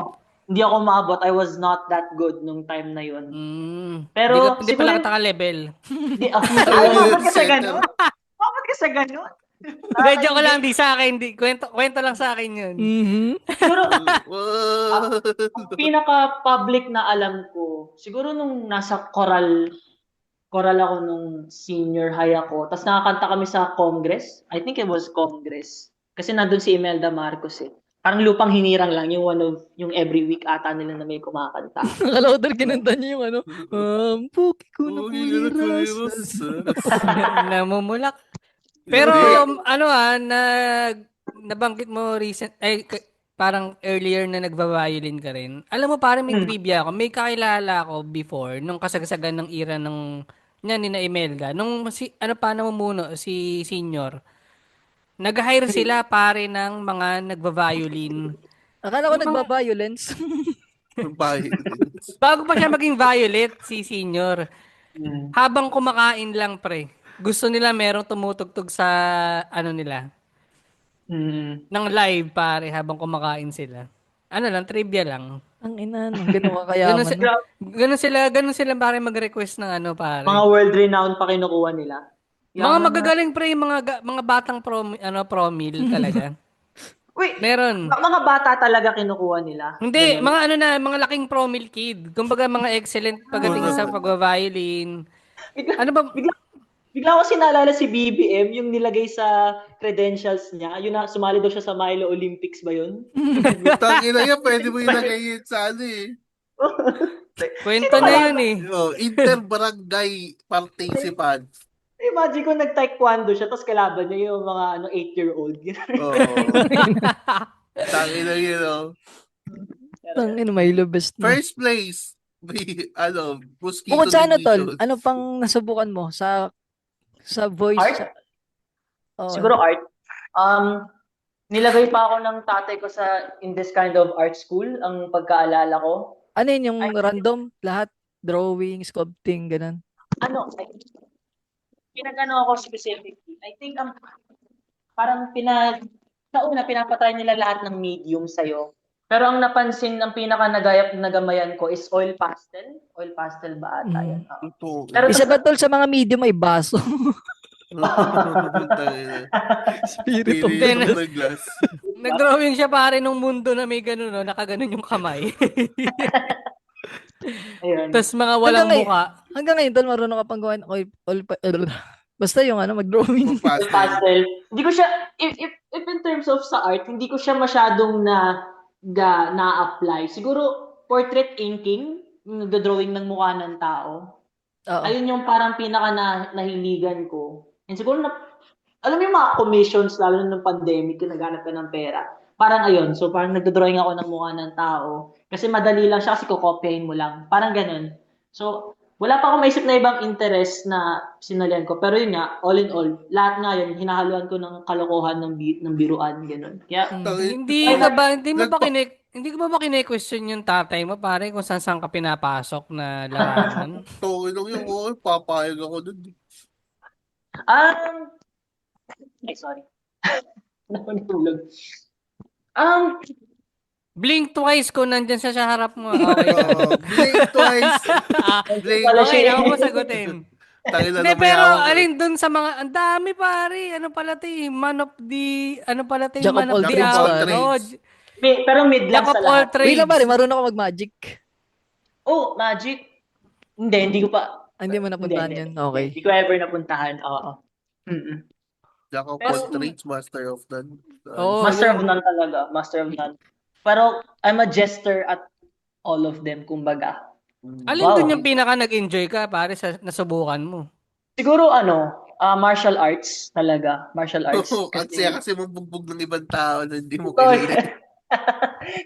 [SPEAKER 6] Hindi ako maabot. I was not that good nung time na yun.
[SPEAKER 4] Pero
[SPEAKER 6] Pero
[SPEAKER 4] hindi pala
[SPEAKER 6] siguro-
[SPEAKER 4] kita ka-level.
[SPEAKER 6] Hindi, maabot ka sa ganun? Maabot ka sa ganun?
[SPEAKER 4] Medyo ko lang, di sa akin. Kwento lang sa akin yun.
[SPEAKER 6] Siguro,
[SPEAKER 5] Wow.
[SPEAKER 6] ang pinaka-public na alam ko, siguro nung nasa choral ako nung senior high ako. Tapos nakakanta kami sa Congress. I think it was Congress. Kasi nandun si Imelda Marcos eh. Parang lupang hinirang lang yung every week ata nila na may kumakanta.
[SPEAKER 3] Nakalaw doon kinanta niya yung puki ko na
[SPEAKER 5] Uy,
[SPEAKER 3] puliras.
[SPEAKER 4] Namumulak. Pero nabanggit mo parang earlier na nagva-violin ka rin. Alam mo, parang may trivia ako. May kakilala ako before, nung kasagsagan ng era ni na Imelda. Nung pa namumuno, si Senior. Nag-hire sila pare ng mga nagva-violin.
[SPEAKER 3] Akala ko nagba-violence.
[SPEAKER 4] Bago pa siya maging violet, si Senior. Habang kumakain lang, pre. Gusto nila merong tumutugtog sa nila. Ng live, pare, habang kumakain sila. Trivia lang.
[SPEAKER 3] Ang ina, nung ginawa kayaman.
[SPEAKER 4] Ganun sila pare mag-request ng pare.
[SPEAKER 6] Mga world-renowned pa kinukuha nila.
[SPEAKER 4] Mga magagaling pre, mga batang promil talaga.
[SPEAKER 6] Wait,
[SPEAKER 4] Meron.
[SPEAKER 6] mga bata talaga kinukuha nila.
[SPEAKER 4] Hindi, mga laking promil kid. Kumbaga mga excellent pagdating sa pag-violin.
[SPEAKER 6] Bigla ko sinalala si BBM, yung nilagay sa credentials niya. Yun na, sumali daw siya sa Milo Olympics ba yun?
[SPEAKER 5] Tangina yan, pwede mo ilagay yun sa
[SPEAKER 4] Kwento na yun eh.
[SPEAKER 5] Inter-barangay participants.
[SPEAKER 6] Imagine ko nag-taekwondo siya, tapos kalaban niya yung mga 8-year-old.
[SPEAKER 5] Oo. Tangina yun,
[SPEAKER 3] Tangina, Milo best na.
[SPEAKER 5] First place. Mosquito
[SPEAKER 3] Bukod sa tol,
[SPEAKER 5] Division.
[SPEAKER 3] ano pang nasubukan mo sa voice?
[SPEAKER 6] Art?
[SPEAKER 3] Oo.
[SPEAKER 6] Siguro art. Nilagay pa ako ng tatay ko in this kind of art school, ang pagkaalala ko.
[SPEAKER 3] Ano yun, yung random? Lahat? Drawing, sculpting, ganun?
[SPEAKER 6] Pinagano ako specifically. I think parang sa una pinapatry nila lahat ng medium sa'yo. Pero ang napansin, ang nagamayan ko is oil pastel. Oil pastel ba ata yan? Oo. Pero
[SPEAKER 3] Isa ba tol sa mga medium ay baso? Spirit of
[SPEAKER 5] the glass.
[SPEAKER 4] Nag-drawing siya pare nung mundo na may ganun, nakaganon yung kamay.
[SPEAKER 6] Ayun.
[SPEAKER 4] Tapos mga walang muka.
[SPEAKER 3] Hanggang ngayon tol, marunong ka pang gawin basta yung mag-drawing.
[SPEAKER 6] Pastel. Hindi ko siya, if in terms of sa art, hindi ko siya masyadong na-apply. Siguro, portrait inking, yung nagdodrawing ng mukha ng tao.
[SPEAKER 3] Oo.
[SPEAKER 6] Ayun yung parang pinaka nahiligan ko. And siguro, alam mo yung mga commissions, lalo na ng pandemic, kung naghanap ka ng pera. Parang ayun. So, parang nagdodrawing ako ng mukha ng tao. Kasi madali lang siya kasi kukopyahin mo lang. Parang ganun. So, wala pa akong maisip na ibang interest na sinalihan ko. Pero yun nga, all in all, lahat nga yun, hinahaluan ko ng kalokohan ng biruan, ganun. Kaya,
[SPEAKER 4] Hindi ko ba kine-question yung tatay mo pare kung saan ka pinapasok na larangan?
[SPEAKER 5] Yung papayag ako dun.
[SPEAKER 6] ay, sorry. Natulog.
[SPEAKER 4] Blink twice kung nandyan siya sa harap mo. Okay.
[SPEAKER 5] Blink twice. Blink.
[SPEAKER 4] Okay, ako mo sagutin.
[SPEAKER 5] Tangina
[SPEAKER 4] Hindi,
[SPEAKER 5] na
[SPEAKER 4] pero
[SPEAKER 5] mayaman.
[SPEAKER 4] alin dun sa mga, ang dami pare, man of the
[SPEAKER 3] Jack of all trades,
[SPEAKER 4] hour.
[SPEAKER 3] pare.
[SPEAKER 4] Oh,
[SPEAKER 6] Pero mid lang
[SPEAKER 4] Jack
[SPEAKER 6] sa
[SPEAKER 4] of all
[SPEAKER 6] lahat.
[SPEAKER 4] trades.
[SPEAKER 3] Wait lang pare, marunong ka mag-magic.
[SPEAKER 6] Oh, magic. Hindi ko pa.
[SPEAKER 3] Hindi mo napuntahan
[SPEAKER 6] Hindi.
[SPEAKER 3] yun? Okay.
[SPEAKER 6] Hindi ko ever napuntahan. Oo.
[SPEAKER 5] Jack of all trades, master of none.
[SPEAKER 4] Oh,
[SPEAKER 6] Master of none talaga. Master of none. Pero I'm a jester at all of them, kumbaga.
[SPEAKER 4] alin
[SPEAKER 6] Wow.
[SPEAKER 4] dun yung pinaka nag-enjoy ka pare sa nasubukan mo?
[SPEAKER 6] Siguro martial arts talaga. Martial arts.
[SPEAKER 5] Ang saya kasi mabugbog ng ibang tao na hindi mo
[SPEAKER 6] Oh,
[SPEAKER 5] kilala.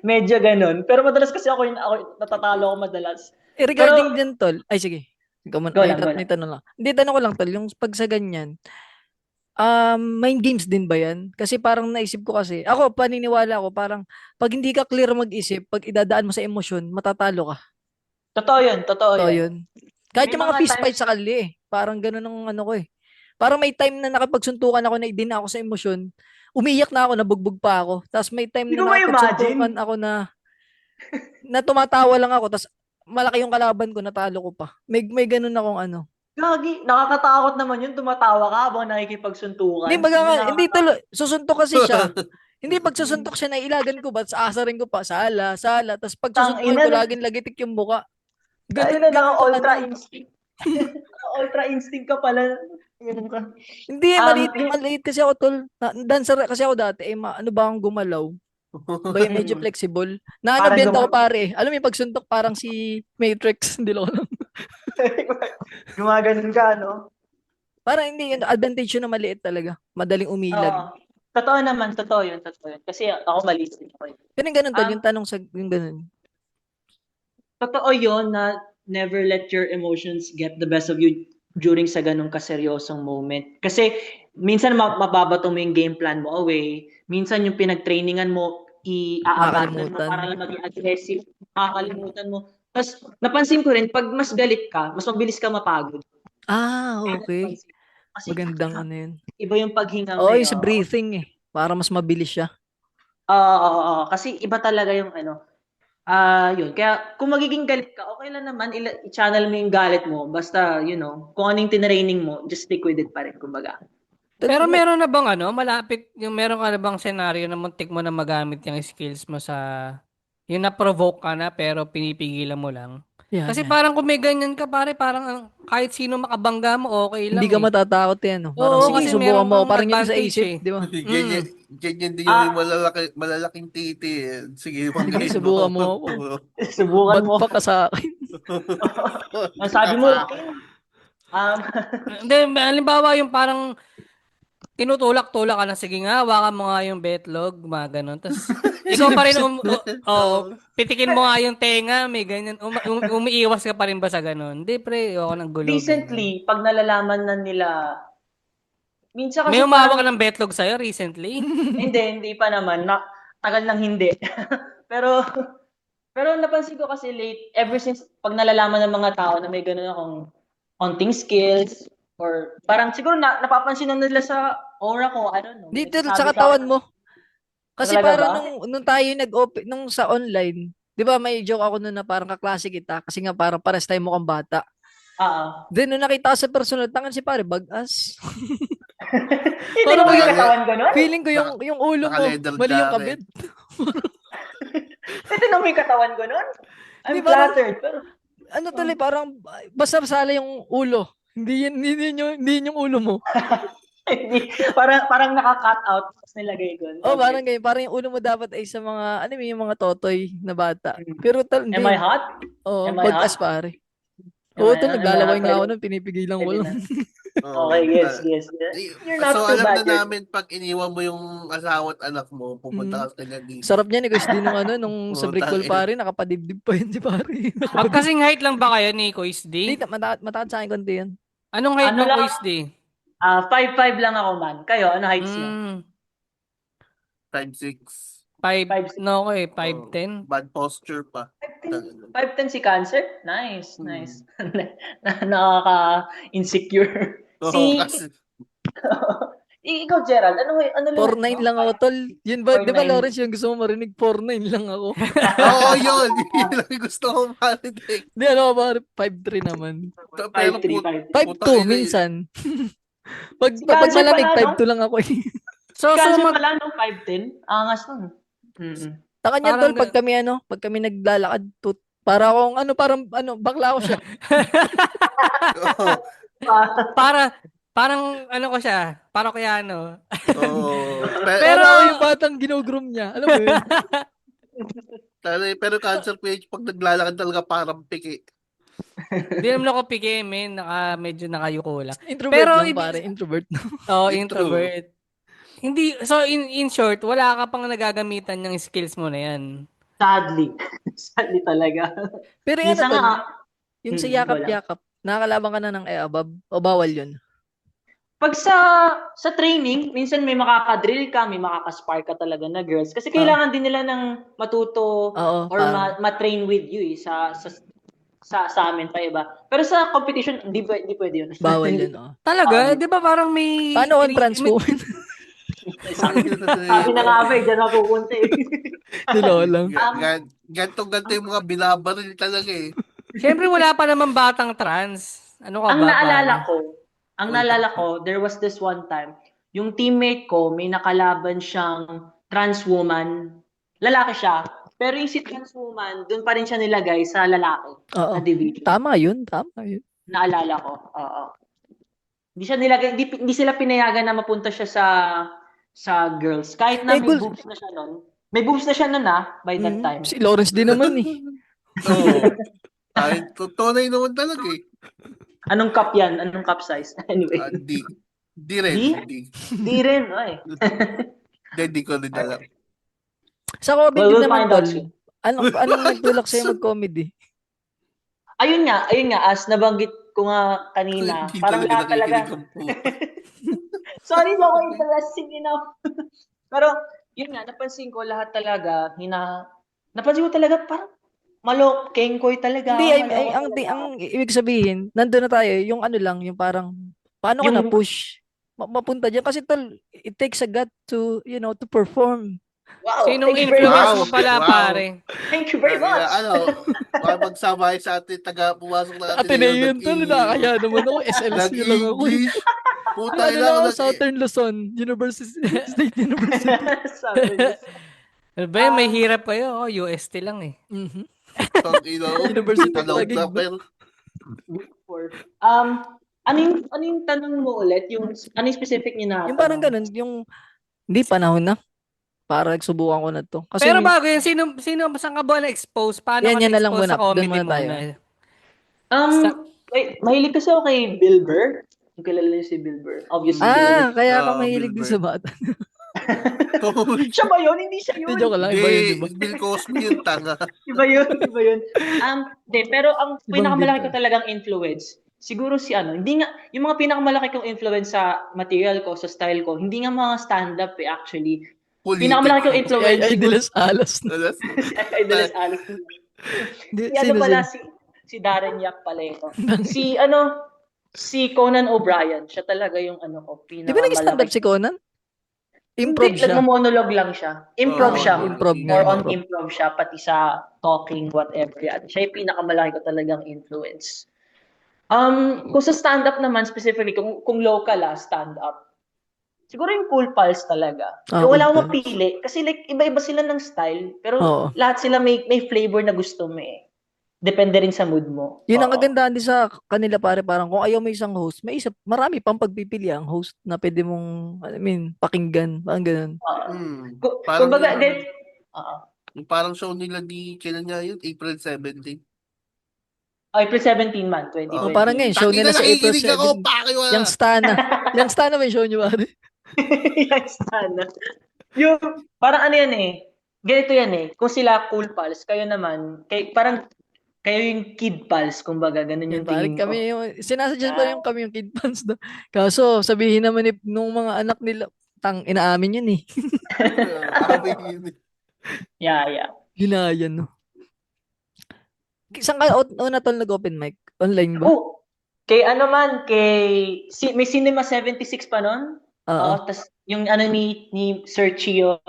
[SPEAKER 6] medyo ganun. Pero madalas kasi ako natatalo ako madalas.
[SPEAKER 3] Regarding din tol, ay sige.
[SPEAKER 6] Go lang.
[SPEAKER 3] May tanong lang. Hindi, tanong ko lang tol, yung pag sa ganyan, mind games din ba yan? Kasi parang naisip ko kasi, ako paniniwala ko, parang pag hindi ka clear mag-isip, pag idadaan mo sa emosyon, matatalo ka.
[SPEAKER 6] Totoo yun.
[SPEAKER 3] So, yun. Kahit
[SPEAKER 6] May
[SPEAKER 3] yung mga
[SPEAKER 6] mga
[SPEAKER 3] fist fight
[SPEAKER 6] times-
[SPEAKER 3] sa kalye, parang ganun ang ko eh. Parang may time na nakapagsuntukan ako na din ako sa emosyon, umiyak na ako, nabugbog pa ako. Tapos may time
[SPEAKER 6] Hindi
[SPEAKER 3] na
[SPEAKER 6] ko ma-imagine.
[SPEAKER 3] nakapagsuntukan ako na tumatawa lang ako, tapos malaki yung kalaban ko, natalo ko pa. May ganun akong
[SPEAKER 6] Gagi, nakakatakot naman yun. Tumatawa ka habang nakikipagsuntukan.
[SPEAKER 3] Hindi, hindi talo. Susuntok kasi siya. Hindi, pag susuntok siya, nailagan ko ba? Aasarin ko pa, sala. Tapos pag susuntukan ko, laging lagitik yung muka.
[SPEAKER 6] Ganun na
[SPEAKER 3] ka,
[SPEAKER 6] ultra instinct. Ultra instinct ka pala. Yun ka.
[SPEAKER 3] Hindi, maliit kasi ako, tol. Dancer kasi ako dati. Ano ba ang gumalaw? Medyo flexible.
[SPEAKER 6] Parang
[SPEAKER 3] Naanabiyenta ko pare. Alam mo yung pagsuntok parang si Matrix. Hindi lang alam.
[SPEAKER 6] Gumaganon ka, no?
[SPEAKER 3] Parang hindi yun, advantage yun na maliit talaga. Madaling umilag.
[SPEAKER 6] Oo. Totoo naman, totoo yun. Kasi ako maliit din ako.
[SPEAKER 3] Ganun tol,
[SPEAKER 6] Um,
[SPEAKER 3] yung tanong sa yung ganun.
[SPEAKER 6] Totoo yun na never let your emotions get the best of you during sa ganong kaseryosong moment. Kasi minsan mababato mo yung game plan mo away. Minsan yung pinag-trainingan mo, i-abandon mo
[SPEAKER 3] Nakakalimutan.
[SPEAKER 6] para lang maging aggressive. Makakalimutan mo. Tapos napansin ko rin, pag mas galit ka, mas mabilis ka mapagod.
[SPEAKER 3] Okay.
[SPEAKER 6] Kasi
[SPEAKER 3] Magandang ano yun.
[SPEAKER 6] iba yung paghinga
[SPEAKER 3] Oo,
[SPEAKER 6] mo.
[SPEAKER 3] yung sa breathing eh. Para mas mabilis siya.
[SPEAKER 6] Oo. Kasi iba talaga yung ano. Yun. Kaya kung magiging galit ka, okay lang naman, i-channel mo yung galit mo. Basta, kung anong tinraining mo, just stick with it pa rin, kumbaga.
[SPEAKER 4] Pero meron na bang meron ka na bang senaryo na muntik mo na magamit yung skills mo sa, yung na-provoke ka na pero pinipigilan mo lang?
[SPEAKER 3] Yan,
[SPEAKER 4] Kasi
[SPEAKER 3] yan.
[SPEAKER 4] parang kung may ganyan ka pare, parang kahit sino makabangga mo, okay lang
[SPEAKER 3] Hindi ka
[SPEAKER 4] eh.
[SPEAKER 3] matatakot yan. No? Parang
[SPEAKER 4] Oo,
[SPEAKER 3] sige,
[SPEAKER 4] kasi
[SPEAKER 3] subukan
[SPEAKER 4] meron
[SPEAKER 3] mo.
[SPEAKER 4] kang
[SPEAKER 3] Parang yun sa
[SPEAKER 4] advantage
[SPEAKER 3] isip,
[SPEAKER 4] eh.
[SPEAKER 3] di ba?
[SPEAKER 5] Ganyan din yung malalaking titi. Sige,
[SPEAKER 3] Sige,
[SPEAKER 5] panggain
[SPEAKER 3] subukan mo ako.
[SPEAKER 6] Subukan
[SPEAKER 3] Ba't
[SPEAKER 6] mo.
[SPEAKER 3] pa ka sa akin?
[SPEAKER 6] Ang sabi mo,
[SPEAKER 4] Hindi, halimbawa yung parang tinutulak-tulak ka na, sige nga, hawakan mo nga yung betlog, mga ganun. Tapos, ikaw pa rin, pitikin mo nga yung tenga, may ganyan. Umiiwas ka pa rin ba sa ganun? Hindi, pre, ako ng gulo.
[SPEAKER 6] recently, pag nalalaman na nila, minsan
[SPEAKER 4] May
[SPEAKER 6] kasi
[SPEAKER 4] umawak
[SPEAKER 6] parang,
[SPEAKER 4] ng betlog sa'yo recently?
[SPEAKER 6] hindi pa naman, tagal nang hindi. pero, pero napansin ko kasi ever since, pag nalalaman ng mga tao na may ganun akong hunting skills, or parang siguro napapansin na nila sa aura ko, I don't know.
[SPEAKER 3] Dito
[SPEAKER 6] nagsasabi
[SPEAKER 3] sa katawan
[SPEAKER 6] akin,
[SPEAKER 3] mo. Kasi
[SPEAKER 6] Talaga
[SPEAKER 3] parang
[SPEAKER 6] ba?
[SPEAKER 3] nung tayo nag-open, nung sa online, di ba may joke ako nun na parang kaklase kita kasi nga parang pares tayo mukhang bata. Then nung nakita ko sa personal, tangan si pare, bagas.
[SPEAKER 6] Hindi
[SPEAKER 3] Parang
[SPEAKER 6] mo may
[SPEAKER 5] Naka-
[SPEAKER 6] katawan ganun?
[SPEAKER 3] Feeling ko yung ulo mo,
[SPEAKER 5] naka-leather
[SPEAKER 3] mali yung
[SPEAKER 5] jacket.
[SPEAKER 3] kabit.
[SPEAKER 6] Hindi mo may katawan ganun? I'm
[SPEAKER 3] Di, parang-
[SPEAKER 6] flattered. Pero,
[SPEAKER 3] Ano tuloy, parang basta sala yung ulo. Hindi yun yung ulo mo.
[SPEAKER 6] hindi, parang naka-cut out tapos nilagay ko.
[SPEAKER 3] Oh, parang ganyan. Parang yung ulo mo dapat ay sa mga, ano yung mga totoy na bata. Pero hindi.
[SPEAKER 6] Am I hot?
[SPEAKER 3] Oh,
[SPEAKER 6] Am I
[SPEAKER 3] bagas
[SPEAKER 6] hot?
[SPEAKER 3] pare.
[SPEAKER 6] Am
[SPEAKER 3] Oo,
[SPEAKER 6] I-
[SPEAKER 3] ito,
[SPEAKER 6] am I
[SPEAKER 3] naglalaway
[SPEAKER 6] hot?
[SPEAKER 3] nga ako
[SPEAKER 6] Pwede-
[SPEAKER 3] nun, pinipigilan ko
[SPEAKER 6] pwede
[SPEAKER 3] lang.
[SPEAKER 6] na.
[SPEAKER 5] Oo.
[SPEAKER 6] Okay, yes. You're not
[SPEAKER 5] So,
[SPEAKER 6] too
[SPEAKER 5] alam
[SPEAKER 6] bad.
[SPEAKER 5] na namin pag iniwan mo yung asawa at anak mo, pupunta ka kanya dito.
[SPEAKER 3] Sarap niya ni Kuis din nung sa Bricol pare, nakapadibdib pa yun si pare.
[SPEAKER 4] Magkasing height lang ba kayo ni Kuis
[SPEAKER 3] Hindi,
[SPEAKER 4] D?
[SPEAKER 3] mataas sa akin konti yan.
[SPEAKER 4] Anong height
[SPEAKER 6] Ano
[SPEAKER 4] ng
[SPEAKER 6] lang?
[SPEAKER 4] Kuis D?
[SPEAKER 6] 5'5" lang ako, man. Kayo, ano heights niyo?
[SPEAKER 5] 5'6".
[SPEAKER 4] 5, no, okay, 5'10".
[SPEAKER 5] Bad posture pa.
[SPEAKER 6] 5'10" si Cancer? Nice. Nakaka-insecure.
[SPEAKER 5] Oo, kasi
[SPEAKER 6] Ikaw, Gerald, ano
[SPEAKER 3] 4'9 lang ako, tol. Yun ba, di ba
[SPEAKER 6] 4'9"?
[SPEAKER 3] Lawrence, yung gusto mo marinig, 4'9 lang ako.
[SPEAKER 5] Oo, yun. Yun lang yung gusto ko marinig.
[SPEAKER 3] Di, ano ba, 5'3 naman.
[SPEAKER 5] Pero
[SPEAKER 6] 5'3",
[SPEAKER 3] 5'2 minsan. pag
[SPEAKER 6] Cancer
[SPEAKER 3] malamig,
[SPEAKER 6] pala, no?
[SPEAKER 3] 5'2 lang ako eh.
[SPEAKER 4] So,
[SPEAKER 6] Cancer pala, no? 5'10"? Angas nun.
[SPEAKER 3] Sa kanya,
[SPEAKER 4] Parang
[SPEAKER 3] tol, pag kami naglalakad, para akong, bakla ako siya.
[SPEAKER 5] Oo.
[SPEAKER 4] parang ano ko siya, parang kaya ano.
[SPEAKER 5] Oo.
[SPEAKER 3] Pero yung batang ginogroom niya, alam mo yun?
[SPEAKER 5] Pero cancer page, pag naglalakad talaga parang piki.
[SPEAKER 4] Hindi naman ako pigay, men. Medyo nakayuko lang.
[SPEAKER 3] Introvert
[SPEAKER 4] Pero
[SPEAKER 3] lang, pare. Introvert na.
[SPEAKER 4] introvert. Hindi, so in short, wala ka pang nagagamitan ng skills mo na yan.
[SPEAKER 6] Sadly. Sadly talaga.
[SPEAKER 3] Pero ano,
[SPEAKER 6] Minsan
[SPEAKER 3] tol,
[SPEAKER 6] nga,
[SPEAKER 3] yung sa
[SPEAKER 6] wala.
[SPEAKER 3] yakap-yakap, nakakalaban ka na ng above o bawal yun?
[SPEAKER 6] Pag sa training, minsan may makakadrill ka, may makakaspark ka talaga na girls. Kasi kailangan din nila ng matuto
[SPEAKER 3] Oo,
[SPEAKER 6] or ma-train with you sa amin pa iba. Pero sa competition, hindi pwede yun.
[SPEAKER 3] Bawal yun, oh.
[SPEAKER 4] Talaga? Di ba parang may...
[SPEAKER 3] Paano on transpo?
[SPEAKER 6] Sabi na nga ba, dyan napupunta eh.
[SPEAKER 3] Nilo lang.
[SPEAKER 5] Ganto yung mga binabaril talaga eh.
[SPEAKER 4] Siyempre wala pa naman batang trans. Ano ka
[SPEAKER 6] Ang
[SPEAKER 4] ba?
[SPEAKER 6] naalala ko, there was this one time, yung teammate ko, may nakalaban siyang trans woman. Lalaki siya. Pero yung si trans woman, doon pa rin siya nilagay sa lalaki
[SPEAKER 3] Oo.
[SPEAKER 6] na division.
[SPEAKER 3] Tama yun.
[SPEAKER 6] Naalala ko. Oo. Hindi siya nilagay, hindi sila pinayagan na mapunta siya sa girls. Kahit na may boobs na siya noon. May boobs na siya noon by that time.
[SPEAKER 3] Si Lawrence din naman eh.
[SPEAKER 5] Oo. Tunay naman talaga eh.
[SPEAKER 6] Anong cup yan? Anong cup size? Anyway.
[SPEAKER 5] Di. Di rin.
[SPEAKER 6] Di?
[SPEAKER 5] Di.
[SPEAKER 6] Di rin. Ay.
[SPEAKER 5] Di ko rin alam.
[SPEAKER 3] Sa comedy
[SPEAKER 6] Well, we'll
[SPEAKER 3] naman,
[SPEAKER 6] find out
[SPEAKER 3] tol.
[SPEAKER 6] soon.
[SPEAKER 3] Anong nagtulak sa'yo mag-comedy?
[SPEAKER 6] Ayun nga, as nabanggit ko nga kanina,
[SPEAKER 5] Hindi
[SPEAKER 6] parang
[SPEAKER 5] talaga
[SPEAKER 6] lahat talaga.
[SPEAKER 5] nakikinig ang puta.
[SPEAKER 6] Sorry, hindi ako interesting enough. Pero, yun nga, napansin ko lahat talaga, napansin ko talaga parang kengkoy talaga,
[SPEAKER 3] Hindi,
[SPEAKER 6] maloko
[SPEAKER 3] ang
[SPEAKER 6] talaga.
[SPEAKER 3] ibig sabihin, nandun na tayo, yung ano lang, yung parang, paano ka
[SPEAKER 6] Yung-
[SPEAKER 3] na-push? Mapunta dyan. Kasi tol, it takes a gut to, to perform.
[SPEAKER 6] Wow,
[SPEAKER 4] Sinong
[SPEAKER 6] thank you very
[SPEAKER 4] influence
[SPEAKER 6] much.
[SPEAKER 4] mo pala,
[SPEAKER 5] Wow.
[SPEAKER 4] pare?
[SPEAKER 6] Thank you very much.
[SPEAKER 5] Baka magsabay sa atin, pumasok na natin
[SPEAKER 3] Ateneo yun, tol, nakakaya naman ako. SLC lang ako.
[SPEAKER 5] Nag-English. Puta,
[SPEAKER 3] Ano lang ako,
[SPEAKER 5] nag-
[SPEAKER 3] Southern Luzon, State University.
[SPEAKER 6] Sabi niya.
[SPEAKER 4] Ano ba yan? May hirap kayo. UST lang eh.
[SPEAKER 3] Mhm.
[SPEAKER 5] University
[SPEAKER 3] of Taguig ba?
[SPEAKER 6] Ano yung tanong mo ulit? Ano yung specific niyo na?
[SPEAKER 3] Yung parang ganun, hindi panahon na. Para subukan ko na to. Kasi
[SPEAKER 4] Pero bago yan, sino saan ka ba na-expose? Paano
[SPEAKER 3] Yan,
[SPEAKER 4] ka
[SPEAKER 3] yan na lang
[SPEAKER 4] na-expose
[SPEAKER 3] muna.
[SPEAKER 4] sa comedy
[SPEAKER 3] Doon muna tayo.
[SPEAKER 4] muna?
[SPEAKER 6] Wait, mahilig kasi ako kay Bill Burr. Yung kilala niyo si Bill Burr. Obviously.
[SPEAKER 3] kaya ka
[SPEAKER 5] Ah,
[SPEAKER 3] mahilig
[SPEAKER 5] Bill
[SPEAKER 3] din
[SPEAKER 5] Burr.
[SPEAKER 3] sa bata.
[SPEAKER 6] Siya ba yun? Hindi siya
[SPEAKER 3] Hindi,
[SPEAKER 6] yun.
[SPEAKER 3] joke lang. Iba yun,
[SPEAKER 5] Hindi,
[SPEAKER 3] diba?
[SPEAKER 5] Bill Cosby yung tanga.
[SPEAKER 6] Iba yun. Pero ang
[SPEAKER 3] Ibang
[SPEAKER 6] pinakamalaki
[SPEAKER 3] Bill
[SPEAKER 6] ko talagang influence, siguro hindi nga, yung mga pinakamalaki kong influence sa material ko, sa style ko, hindi nga mga stand-up actually. Pinakamalaki kong influence,
[SPEAKER 3] Ay,
[SPEAKER 6] siguro,
[SPEAKER 3] dilas alas.
[SPEAKER 6] ay, Dalas Alex. Si ano pala, si Darren Yap pala ito. Si Conan O'Brien, siya talaga yung
[SPEAKER 3] Di ba nag-stand up si Conan? Improv
[SPEAKER 6] Hindi,
[SPEAKER 3] siya.
[SPEAKER 6] nagmo-monologue lang siya. Improv siya.
[SPEAKER 3] Improv nga.
[SPEAKER 6] More on improv siya, pati sa talking, whatever yan. Siya yung pinakamalaki ko talagang influence. Kung sa stand-up naman, specifically, kung local stand-up, siguro yung Cool Pals talaga.
[SPEAKER 3] Cool
[SPEAKER 6] Wala akong
[SPEAKER 3] Pals.
[SPEAKER 6] mapili. Kasi like, iba-iba sila ng style. Pero
[SPEAKER 3] Oo.
[SPEAKER 6] lahat sila may flavor na gusto mo eh. Depende rin sa mood mo.
[SPEAKER 3] Yun ang
[SPEAKER 6] Oo.
[SPEAKER 3] kagandahan din sa kanila pare, parang kung ayaw mo isang host, marami pang pagpipili ang host na pwede mong, pakinggan, parang ganun.
[SPEAKER 5] Parang,
[SPEAKER 6] Kumbaga,
[SPEAKER 5] parang show nila kailan nga yun? April 17.
[SPEAKER 6] April 17 man, 2020.
[SPEAKER 3] Parang ngayon, show nila sa April
[SPEAKER 5] nakikinig ako,
[SPEAKER 3] 7.
[SPEAKER 5] pakiwala.
[SPEAKER 3] Yung Stana. Yung Stana ba yung show nyo pare?
[SPEAKER 6] Yes, sana. Yung, parang ano yan eh. Ganito yan eh. Kung sila Cool Pals, kayo naman, parang kayo yung Kid Pals, kumbaga, ganun yung
[SPEAKER 3] Pare,
[SPEAKER 6] tingin
[SPEAKER 3] kami
[SPEAKER 6] ko.
[SPEAKER 3] yung, sinasuggest pa yung kami yung kid fans na. Kaso, sabihin naman nung mga anak nila, inaamin yun eh.
[SPEAKER 6] Yeah.
[SPEAKER 3] Ginayan, no? Saan ka una tol nag-open mic? Online ba?
[SPEAKER 6] Oh, may Cinema 76 pa nun.
[SPEAKER 3] Oo.
[SPEAKER 6] Tas yung ni Sir Chino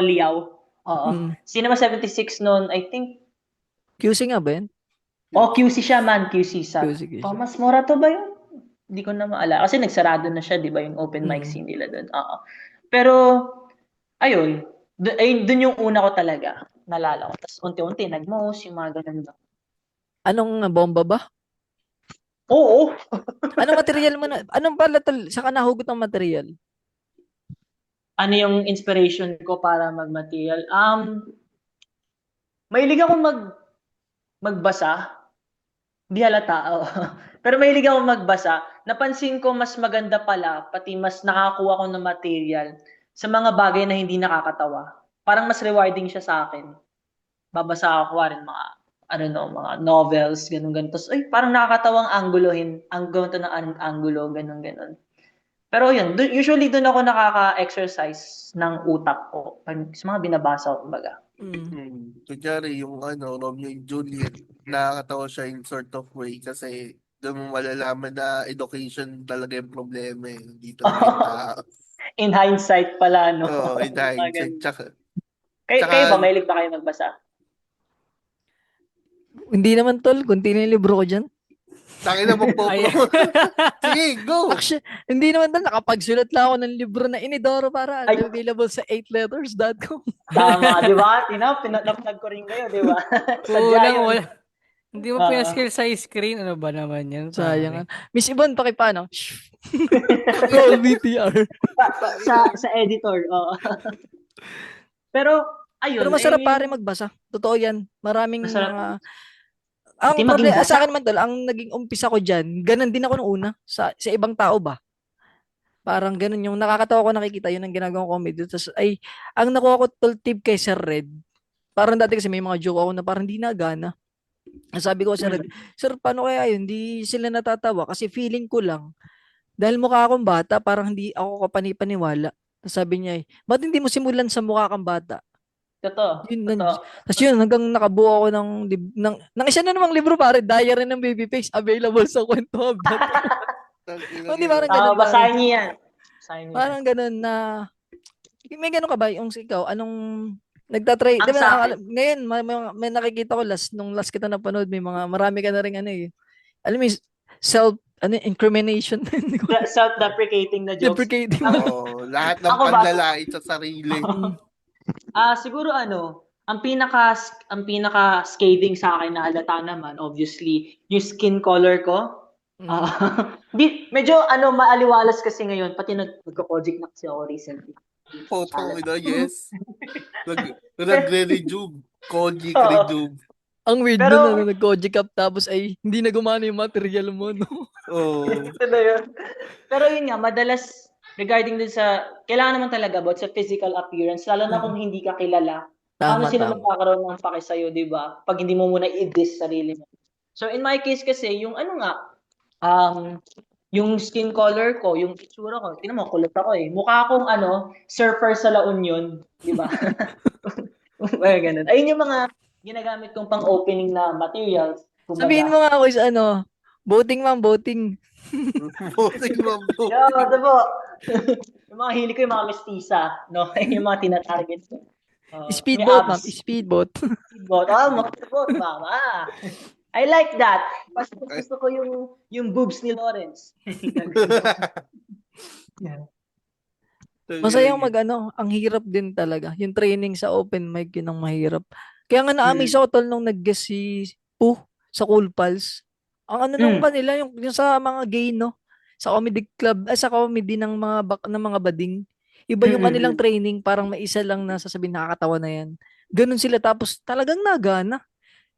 [SPEAKER 6] Liao. Oo. Cinema 76 nun, I think,
[SPEAKER 3] QC nga ba yan?
[SPEAKER 6] QC siya man, QC sa
[SPEAKER 3] QC.
[SPEAKER 6] Thomas Morato ba yun? Hindi ko na maalala. Kasi nagsarado na siya, di ba, yung open mic scene nila doon. Oo. Pero, ayun, doon yung una ko talaga, nalala ko. Tapos unti-unti, nag-mouse, yung mga ganun ba.
[SPEAKER 3] Anong bomba ba?
[SPEAKER 6] Oo.
[SPEAKER 3] Anong material mo na? Anong pala tol? Saan ka nahugot ng material?
[SPEAKER 6] Ano yung inspiration ko para mag-material? Mahilig ako magbasa. Hindi halata. Pero mahilig ako magbasa. Napansin ko mas maganda pala, pati mas nakakuha ko ng material sa mga bagay na hindi nakakatawa. Parang mas rewarding siya sa akin. Babasa ako rin mga novels, ganun. Tapos, parang nakakatawang ang ganito ng angulo, ganun. Pero yun, usually doon ako nakaka-exercise ng utak ko. Sa mga binabasa ko, kumbaga.
[SPEAKER 5] Kunyari, yung Romeo and Juliet, nakakatawa siya in sort of way kasi doon mo malalaman na education talaga yung problema eh. Dito
[SPEAKER 6] In hindsight pala, no?
[SPEAKER 5] Oo, in hindsight.
[SPEAKER 6] Kayo ba, mahilig ba kayo magbasa?
[SPEAKER 3] Hindi naman tol, kunti na yung libro ko dyan.
[SPEAKER 5] Taki na po. Sige, go!
[SPEAKER 3] Actually, hindi naman tol, nakapagsulat lang ako ng libro na Inidoro para available sa 8letters.com.
[SPEAKER 6] Tama, di ba? Pinapnag ko rin kayo, di ba?
[SPEAKER 4] Wala. Hindi mo pinaskill sa screen. Ano ba naman yan?
[SPEAKER 3] Sayang. Miss Ibon, pakipano? Roll VTR.
[SPEAKER 6] sa editor, oo. Pero, ayun.
[SPEAKER 3] Pero masarap pare magbasa. Totoo yan. Maraming
[SPEAKER 6] Masarap.
[SPEAKER 3] mga
[SPEAKER 6] Pati
[SPEAKER 3] Ang
[SPEAKER 6] maging
[SPEAKER 3] problema sa
[SPEAKER 6] dasa.
[SPEAKER 3] akin naman tol, ang naging umpisa ko diyan, ganun din ako nung una sa ibang tao ba. Parang ganun yung nakakatawa ko nakikita yun ang ginagawang comedy. Tapos ay ang nakuha ko tol tip kay Sir Red. Parang dati kasi may mga joke ako na parang hindi nagana. Ang sabi ko kay Sir Red, Sir, paano kaya yun? Hindi sila natatawa kasi feeling ko lang dahil mukha akong bata, parang hindi ako kapanipaniwala. Tapos sabi niya, ba't hindi mo simulan sa mukha kang bata?
[SPEAKER 6] Totoo.
[SPEAKER 3] Yun,
[SPEAKER 6] Totoo.
[SPEAKER 3] tapos yun, hanggang nakabuo ako ng isa na namang libro pare, Diary ng Babyface, available sa Kwento Habat.
[SPEAKER 5] Tangina
[SPEAKER 3] Hindi,
[SPEAKER 5] yun.
[SPEAKER 3] parang ganun pare.
[SPEAKER 6] Basahin niyo yan. Basahin niyo yan.
[SPEAKER 3] Parang ganun na, may ganun ka ba, yung ikaw, anong, nagtatry,
[SPEAKER 6] Ang
[SPEAKER 3] di ba,
[SPEAKER 6] sa akin,
[SPEAKER 3] ngayon, may nakikita ko nung last kita napanood, marami ka na rin ano eh, alam mo, incrimination, Hindi ko-
[SPEAKER 6] self-deprecating na jokes.
[SPEAKER 3] deprecating.
[SPEAKER 5] Lahat ng
[SPEAKER 6] Ako ba?
[SPEAKER 5] panlalait sa sarili.
[SPEAKER 6] Siguro ang pinaka scathing sa akin na halata naman, obviously, yung skin color ko. Medyo maaliwalas kasi ngayon, pati nagko-kojic na kasi ako recently.
[SPEAKER 5] Photo, yes. Nagre-rejuve. Kojic
[SPEAKER 6] Oo.
[SPEAKER 5] rejuve.
[SPEAKER 3] Ang weird
[SPEAKER 6] Pero-
[SPEAKER 3] nun, nag-Kojic up tapos ay hindi na gumana yung material mo, no?
[SPEAKER 6] Ito na yun. Pero yun nga, madalas regarding dun sa, kailangan naman talaga about sa physical appearance, lalo na kung hindi ka kilala. Paano
[SPEAKER 3] Tama,
[SPEAKER 6] sila
[SPEAKER 3] tama.
[SPEAKER 6] magkakaroon ng pake sa'yo, di ba? Pag hindi mo muna i-diss sarili mo. So in my case kasi, yung yung skin color ko, yung itsura ko, tingnan mo, kulot ako eh. Mukha akong surfer sa La Union, di ba? Mga ganun. Ayun yung mga ginagamit kong pang-opening na materials. Kumbaga.
[SPEAKER 3] Sabihin mo nga ako is voting ma'am, voting.
[SPEAKER 5] Voting mambo.
[SPEAKER 6] Yo, ito po. Yung mga hili ko yung mga mestiza, no? Yung mga tinatarget ko.
[SPEAKER 3] Speedboat,
[SPEAKER 6] may
[SPEAKER 3] ma'am.
[SPEAKER 6] abs.
[SPEAKER 3] Speedboat.
[SPEAKER 6] Speedboat. Speedboat, mama. I like that. Mas gusto ko yung boobs ni Lawrence.
[SPEAKER 3] Masayang ang hirap din talaga. Yung training sa open mic, yun ang mahirap. Kaya nga na-amaze ako tol nung nag-guest si Pooh sa Cool Pals. Ang nung kanila, yung sa mga gay, no? Sa comedy club, sa comedy ng mga bading. Iba yung kanilang training, parang may isa lang na sasabihin nakakatawa na yan. Ganun sila, tapos talagang nagana.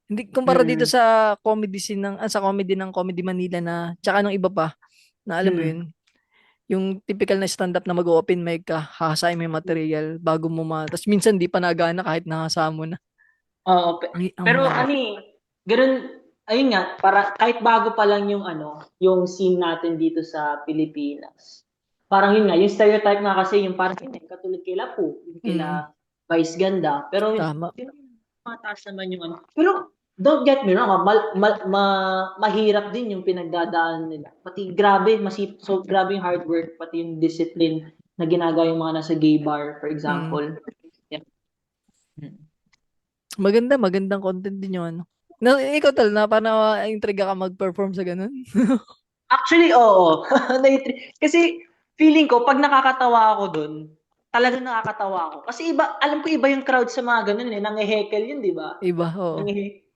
[SPEAKER 3] Hindi kumpara dito sa comedy scene sa comedy ng Comedy Manila na tsaka ng iba pa na alam mo yun. Yung typical na stand-up na mag-open mic ka, hahasain mo yung material bago mo tapos minsan di pa nagana kahit nahasa mo na.
[SPEAKER 6] Oo. Pero ganun, ayun nga, para kahit bago pa lang yung scene natin dito sa Pilipinas. Parang yun nga, yung stereotype nga kasi yung parang katulad kay Lapu, yung kila Vice Ganda. Pero
[SPEAKER 3] Tama.
[SPEAKER 6] mataas naman yung Pero don't get me wrong, mahirap din yung pinagdadaanan nila. Pati grabe, grabe yung hard work, pati yung discipline na ginagawa yung mga nasa gay bar, for example. Yeah.
[SPEAKER 3] Magandang content din yung ikaw tal na paano intriga ka mag-perform sa ganun?
[SPEAKER 6] Actually, oo. Kasi feeling ko, pag nakakatawa ako dun, talagang nakakatawa ako. Kasi alam ko iba yung crowd sa mga ganun nangihekel yun, di ba?
[SPEAKER 3] Iba, oo.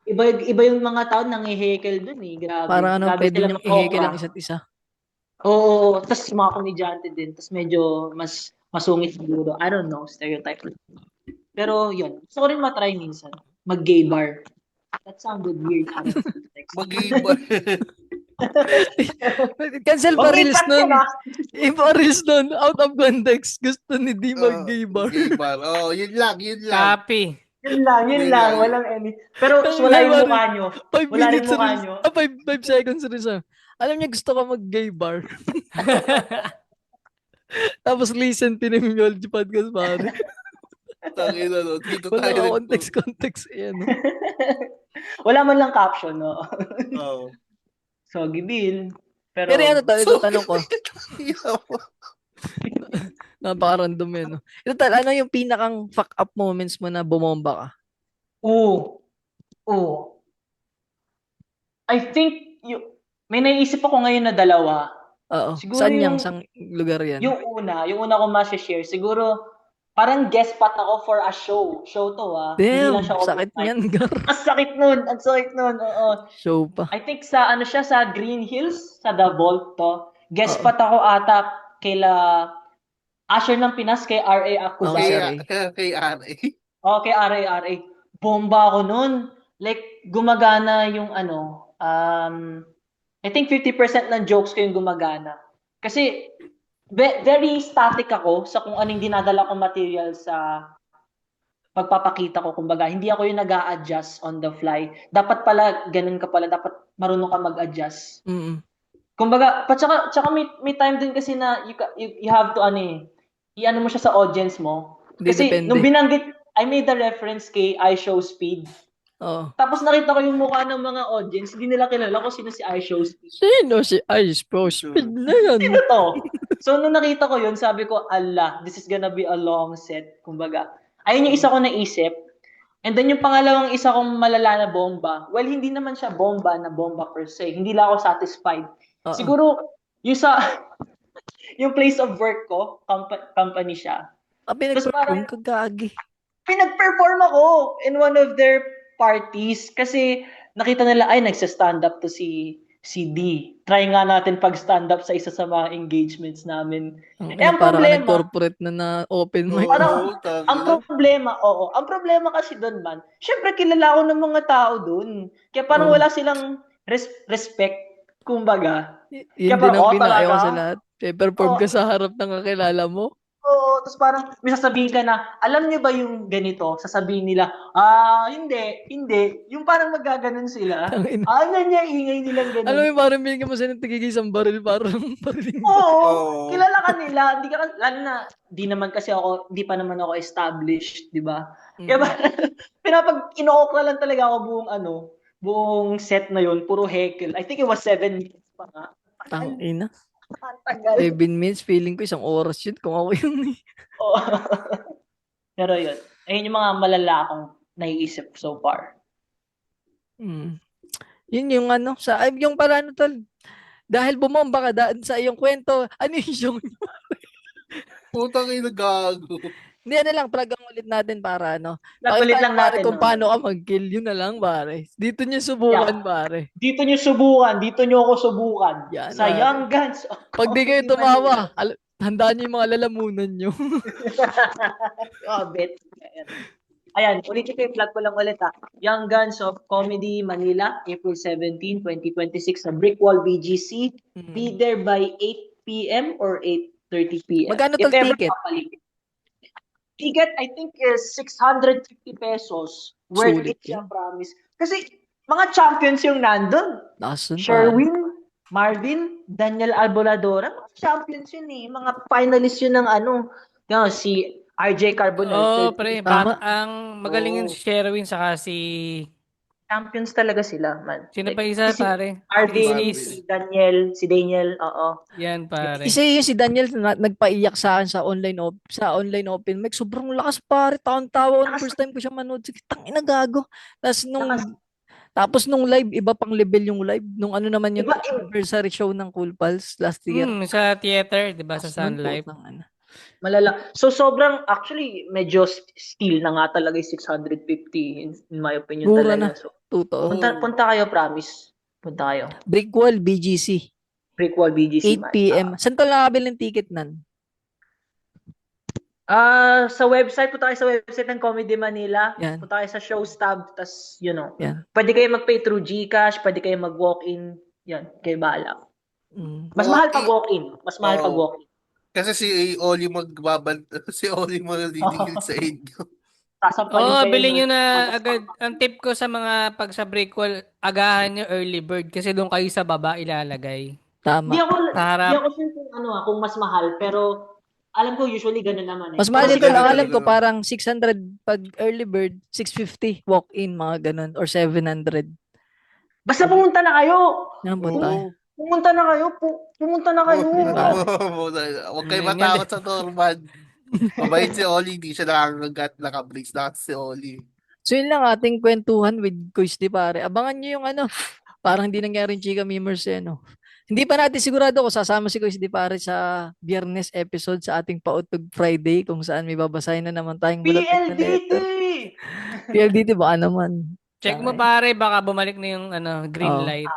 [SPEAKER 6] Iba yung mga tao nangihekel dun eh. Grabe.
[SPEAKER 3] Parang
[SPEAKER 6] Grabe
[SPEAKER 3] pwede
[SPEAKER 6] sila
[SPEAKER 3] niyong i-hekel
[SPEAKER 6] mag-okra.
[SPEAKER 3] ang isa't isa.
[SPEAKER 6] Oo. Tapos mga komedyante din. Tapos medyo mas masungit siguro. I don't know. Stereotype. Pero yun. Gusto ko rin matry minsan. Mag-gay bar. That sounded weird.
[SPEAKER 5] Mag-iba.
[SPEAKER 3] Cancel pa reels
[SPEAKER 6] Mag-ipat
[SPEAKER 3] nun.
[SPEAKER 6] ka na.
[SPEAKER 3] Iba reels nun. Out of context. Gusto ni D mag-gay bar.
[SPEAKER 5] Gay bar. Yun lang.
[SPEAKER 4] Copy.
[SPEAKER 6] Yun lang. Walang any. Pero
[SPEAKER 3] Tapos
[SPEAKER 6] wala yung
[SPEAKER 3] wala
[SPEAKER 6] mukha nyo.
[SPEAKER 3] 5
[SPEAKER 6] Wala rin
[SPEAKER 3] minutes
[SPEAKER 6] mukha
[SPEAKER 3] reels.
[SPEAKER 6] nyo.
[SPEAKER 3] 5 seconds reels. Alam niya gusto ka mag-gay bar. Tapos listen Pinimology Podcast pare.
[SPEAKER 5] Tangina, no? Dito
[SPEAKER 3] Wala
[SPEAKER 5] tayo.
[SPEAKER 3] context. Ayan, no?
[SPEAKER 6] Wala man lang caption, no?
[SPEAKER 5] Oo.
[SPEAKER 6] Soggy Bill. Pero
[SPEAKER 3] Ito tanong ko. Napaka-random yan, no? Ito ano yung pinakang fuck up moments mo na bumomba ka?
[SPEAKER 6] Oo. I think may naisip ako ngayon na dalawa.
[SPEAKER 3] Oo.
[SPEAKER 6] Siguro
[SPEAKER 3] Saan sang lugar yan?
[SPEAKER 6] Yung una ko ma-share, siguro parang guest spot ako for a show. Show to Hindi
[SPEAKER 3] Damn,
[SPEAKER 6] lang siya open
[SPEAKER 3] sakit
[SPEAKER 6] mic.
[SPEAKER 3] niyan, Gar.
[SPEAKER 6] Ang sakit nun. Oo.
[SPEAKER 3] Show pa.
[SPEAKER 6] I think sa Green Hills, sa The Vault to. Guest
[SPEAKER 3] Oo.
[SPEAKER 6] spot ako ata kaila Asher ng Pinas, kay R.A. Acuzar.
[SPEAKER 3] Okay.
[SPEAKER 5] Kay RA.
[SPEAKER 6] Okay, R.A. Bomba ako nun. like, gumagana yung ano, I think 50% ng jokes ko yung gumagana. Kasi, very static ako sa kung anong dinadala kong material sa pagpapakita ko. Kumbaga, hindi ako yung nag-a-adjust on the fly. Dapat pala, ganun ka pala. Dapat marunong ka mag-adjust.
[SPEAKER 3] Mm.
[SPEAKER 6] Kumbaga, tsaka may time din kasi na you have to, i-ano mo siya sa audience mo.
[SPEAKER 3] Hindi
[SPEAKER 6] Kasi,
[SPEAKER 3] depende.
[SPEAKER 6] nung binanggit, I made the reference kay I Show Speed.
[SPEAKER 3] Oo.
[SPEAKER 6] Tapos nakita ko yung mukha ng mga audience, hindi nila kilala kung sino si I Show Speed.
[SPEAKER 3] Sino si Ice Speed na yan?
[SPEAKER 6] Sino to? So, nung nakita ko yun, sabi ko, Allah, this is gonna be a long set. Kumbaga, ayun yung isa ko naisip. And then yung pangalawang isa kong malala na bomba, well, hindi naman siya bomba per se. Hindi lang ako satisfied.
[SPEAKER 3] Oo.
[SPEAKER 6] Siguro, yung sa, yung place of work ko, company siya.
[SPEAKER 3] Pinag-perform ka, gagi.
[SPEAKER 6] Pinag-perform ako in one of their parties kasi nakita nila, ay, nagsa-stand up to si D. Try nga natin pag-stand up sa isa sa mga engagements namin. Ang
[SPEAKER 3] Parang
[SPEAKER 6] problema,
[SPEAKER 3] nag-corporate na open mic.
[SPEAKER 6] parang, ang problema kasi doon man, syempre kilala ko ng mga tao doon. Kaya parang wala silang respect, kumbaga.
[SPEAKER 3] Yun
[SPEAKER 6] Kaya
[SPEAKER 3] din
[SPEAKER 6] parang,
[SPEAKER 3] ang pinakayaw
[SPEAKER 6] talaga?
[SPEAKER 3] sa lahat. Perform ka
[SPEAKER 6] Oo.
[SPEAKER 3] sa harap ng kakilala mo.
[SPEAKER 6] Oo, tapos parang may sasabihin ka na, alam niyo ba yung ganito? Sasabihin nila, hindi. Yung parang magaganon sila.
[SPEAKER 3] Tangina.
[SPEAKER 6] Ganyan, ingay nilang ganun.
[SPEAKER 3] Alam mo, parang binigyan mo sila ng tigigisang baril, parang bariling.
[SPEAKER 6] Oo, kilala ka nila. Hindi ka, lalo na, di pa naman ako established, di ba? Kaya parang, ino-okra lang talaga ako buong set na yun, puro heckle. I think it was 7 minutes pa nga.
[SPEAKER 3] Tangina.
[SPEAKER 6] Ang tagal.
[SPEAKER 3] 7 minutes, feeling ko isang oras yun kung ako yun.
[SPEAKER 6] Oo. Pero yun, ayun yung mga malala akong naiisip so far.
[SPEAKER 3] Mm. Yun yung yung pala tol. Dahil bumomba ka sa iyong kwento, ano yung
[SPEAKER 5] Putang ina, gago.
[SPEAKER 3] Hindi, lang, plagang ulit natin para
[SPEAKER 6] Nagulit
[SPEAKER 3] pakita
[SPEAKER 6] lang
[SPEAKER 3] pare
[SPEAKER 6] natin.
[SPEAKER 3] kung paano ka mag-kill. Yun na lang, pare. Dito nyo subukan, pare.
[SPEAKER 6] Dito nyo ako subukan.
[SPEAKER 3] Yan,
[SPEAKER 6] Sa
[SPEAKER 3] pare.
[SPEAKER 6] Young Guns.
[SPEAKER 3] Pag di kayo tumawa, handaan nyo yung mga lalamunan nyo.
[SPEAKER 6] Bet. Ayan, ulitin ko yung plug ko lang ulit ha. Young Guns of Comedy Manila, April 17, 2026 sa Brickwall BGC. Be there by 8 p.m. or 8:30 p.m.
[SPEAKER 3] Magkano tol ticket?
[SPEAKER 6] Ticket, I think, is 650 pesos. Worth
[SPEAKER 3] Sulit
[SPEAKER 6] it siya,
[SPEAKER 3] yun.
[SPEAKER 6] promise. Kasi, mga champions yung nandun.
[SPEAKER 3] Nasaan, pare?
[SPEAKER 6] Sherwin, Marvin, Daniel Alboladora, mga champions yun eh. Mga finalists yun ng si RJ Carbonell.
[SPEAKER 4] Pre,
[SPEAKER 3] Tama.
[SPEAKER 4] ang magaling yun si Sherwin saka si
[SPEAKER 6] Champions talaga sila, man.
[SPEAKER 4] sino pa isa, pare?
[SPEAKER 6] Arvin,
[SPEAKER 4] Si
[SPEAKER 6] si Daniel, oo.
[SPEAKER 4] Yan, pare.
[SPEAKER 3] Isa yun si Daniel nagpaiyak sa akin sa online open mic. Sobrang lakas, pare. Taon-tawa. First time ko siya manood. Sige, tangina, gago. Tapos nung live, iba pang level yung live. Nung naman yung anniversary show ng Cool Pals last year.
[SPEAKER 4] Sa theater, 'di ba, sa Sun Life.
[SPEAKER 6] Malala. So, sobrang, actually, medyo steal na nga talaga yung 650 in my opinion
[SPEAKER 3] Mura
[SPEAKER 6] talaga.
[SPEAKER 3] na.
[SPEAKER 6] So,
[SPEAKER 3] Totoo.
[SPEAKER 6] punta kayo, promise. Punta kayo.
[SPEAKER 3] Brickwall BGC.
[SPEAKER 6] Brickwall BGC,
[SPEAKER 3] 8 p.m. Saan to nakabili ng ticket nan?
[SPEAKER 6] Sa website, punta kayo sa website ng Comedy Manila.
[SPEAKER 3] Yan.
[SPEAKER 6] Punta kayo sa Shows tab, tas,
[SPEAKER 3] Yan.
[SPEAKER 6] pwede kayo mag-pay through GCash, pwede kayo mag-walk-in. Yan, kayo bahala. Mas mahal pag walk-in. Mas mahal pag walk-in.
[SPEAKER 5] Kasi si Oli si Oli magdidingil sa inyo.
[SPEAKER 4] Bilhin nyo na agad. Ang tip ko sa mga pag sa Brickwall, agahan nyo early bird kasi doon kayo sa baba ilalagay.
[SPEAKER 3] Tama.
[SPEAKER 6] Di ako
[SPEAKER 4] Harap.
[SPEAKER 6] sure kung mas mahal, pero alam ko usually ganun naman eh.
[SPEAKER 3] Mas mahal
[SPEAKER 5] Kasi
[SPEAKER 3] ito lang.
[SPEAKER 5] ganun
[SPEAKER 3] Alam ko
[SPEAKER 5] talaga.
[SPEAKER 3] parang 600 pag early bird, 650 walk-in, mga ganun. Or 700.
[SPEAKER 6] Basta pumunta na kayo.
[SPEAKER 3] Yan po tayo.
[SPEAKER 6] Pumunta na kayo. Pumunta na kayo.
[SPEAKER 5] Huwag kayo matakot sa Norman. Mabait si Oli, hindi siya nakabrace na si Oli.
[SPEAKER 3] So yun lang ating kwentuhan with Kuis Di, pare. Abangan nyo yung parang hindi nangyari yung Chika Memers Hindi pa natin sigurado kung sasama si Kuis Di, pare, sa Biyernes episode sa ating Pautog Friday kung saan may babasahin na naman tayong malapit na
[SPEAKER 6] PLDT!
[SPEAKER 3] letter. PLDT baka naman.
[SPEAKER 4] Check mo, pare, baka bumalik na yung green
[SPEAKER 3] Oo.
[SPEAKER 4] light.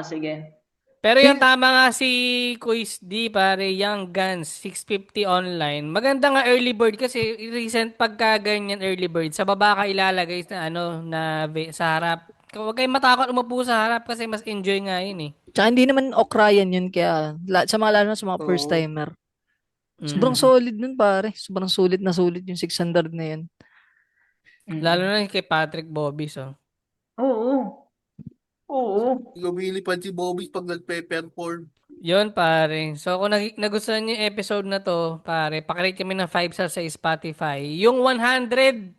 [SPEAKER 6] Sige.
[SPEAKER 4] Pero yung tama nga si Quiz D, pare, Young Guns, 650 online. Maganda nga early bird kasi recent pagka ganyan early bird, sa baba ka ilalagay na sa harap. Huwag kayong matakot umupo sa harap kasi mas enjoy nga yun eh.
[SPEAKER 3] Tsaka hindi naman okrayan yun kaya sa mga lalo na sa mga first
[SPEAKER 5] Oo.
[SPEAKER 3] timer. Sobrang solid nun pare. Sobrang sulit na sulit yung 600 na yun.
[SPEAKER 4] Lalo na kay Patrick Bobby, so.
[SPEAKER 6] Oo. Oo.
[SPEAKER 5] Lumilipad si Bobby pag nagpe-perform.
[SPEAKER 4] Yun, pare. So, kung nagustuhan niyo yung episode na to, pare, pakirate kami ng 5 stars sa Spotify. Yung 105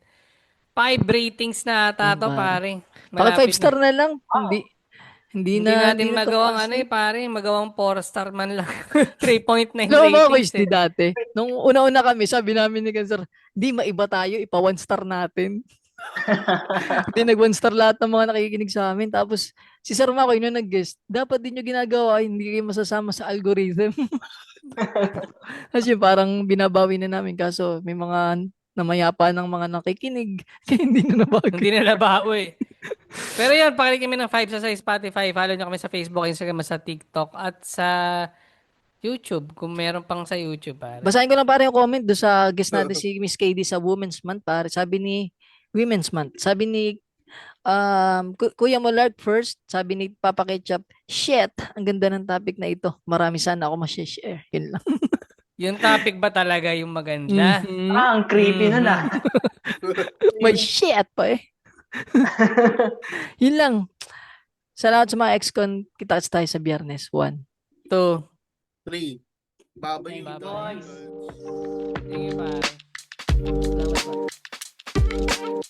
[SPEAKER 4] ratings na ata to, pare.
[SPEAKER 3] Paki 5
[SPEAKER 4] Malapit
[SPEAKER 3] star
[SPEAKER 4] na.
[SPEAKER 3] na lang. Hindi
[SPEAKER 4] Hindi natin
[SPEAKER 3] na
[SPEAKER 4] magawang
[SPEAKER 3] tumaas eh.
[SPEAKER 4] pare. Magawang 4 star man lang. 3.9
[SPEAKER 3] Alam mo ba,
[SPEAKER 4] ratings
[SPEAKER 3] Quiz D, dati, nung una-una kami, sabi namin ni Cancer, di maiba tayo, ipa 1 star natin. Hindi nag 1 star lahat ng mga nakikinig sa amin. Tapos, si Sir Makoy nung nag-guest, dapat din nyo ginagawa, hindi kayo masasama sa algorithm. Kasi parang binabawi na namin, kaso may mga namayapa ng mga nakikinig, kaya hindi na nabago.
[SPEAKER 4] Hindi na nabao eh. Pero yun, pakinggan kami ng 5 sa Spotify. Follow nyo kami sa Facebook, Instagram, sa TikTok, at sa YouTube. Kung meron pang sa YouTube, pare.
[SPEAKER 3] Basahin ko lang pare yung comment do sa guest natin si Miss KD sa Women's Month pare. Sabi ni Women's Month. Sabi ni Kuya Molark first, sabi ni Papa Ketchup, shit, ang ganda ng topic na ito. Marami sana ako ma-share. Yun lang.
[SPEAKER 4] Yung topic ba talaga yung maganda?
[SPEAKER 3] Mhm.
[SPEAKER 6] Ang creepy nun ah.
[SPEAKER 3] May shit pa eh. Yun lang. Salamat sa mga ex-con. Kita tayo sa Biyernes 1.
[SPEAKER 4] 2.
[SPEAKER 5] 3. Babay.
[SPEAKER 4] Bye-bye.
[SPEAKER 5] guys.
[SPEAKER 4] Sige, pare.
[SPEAKER 3] Salamat, pare.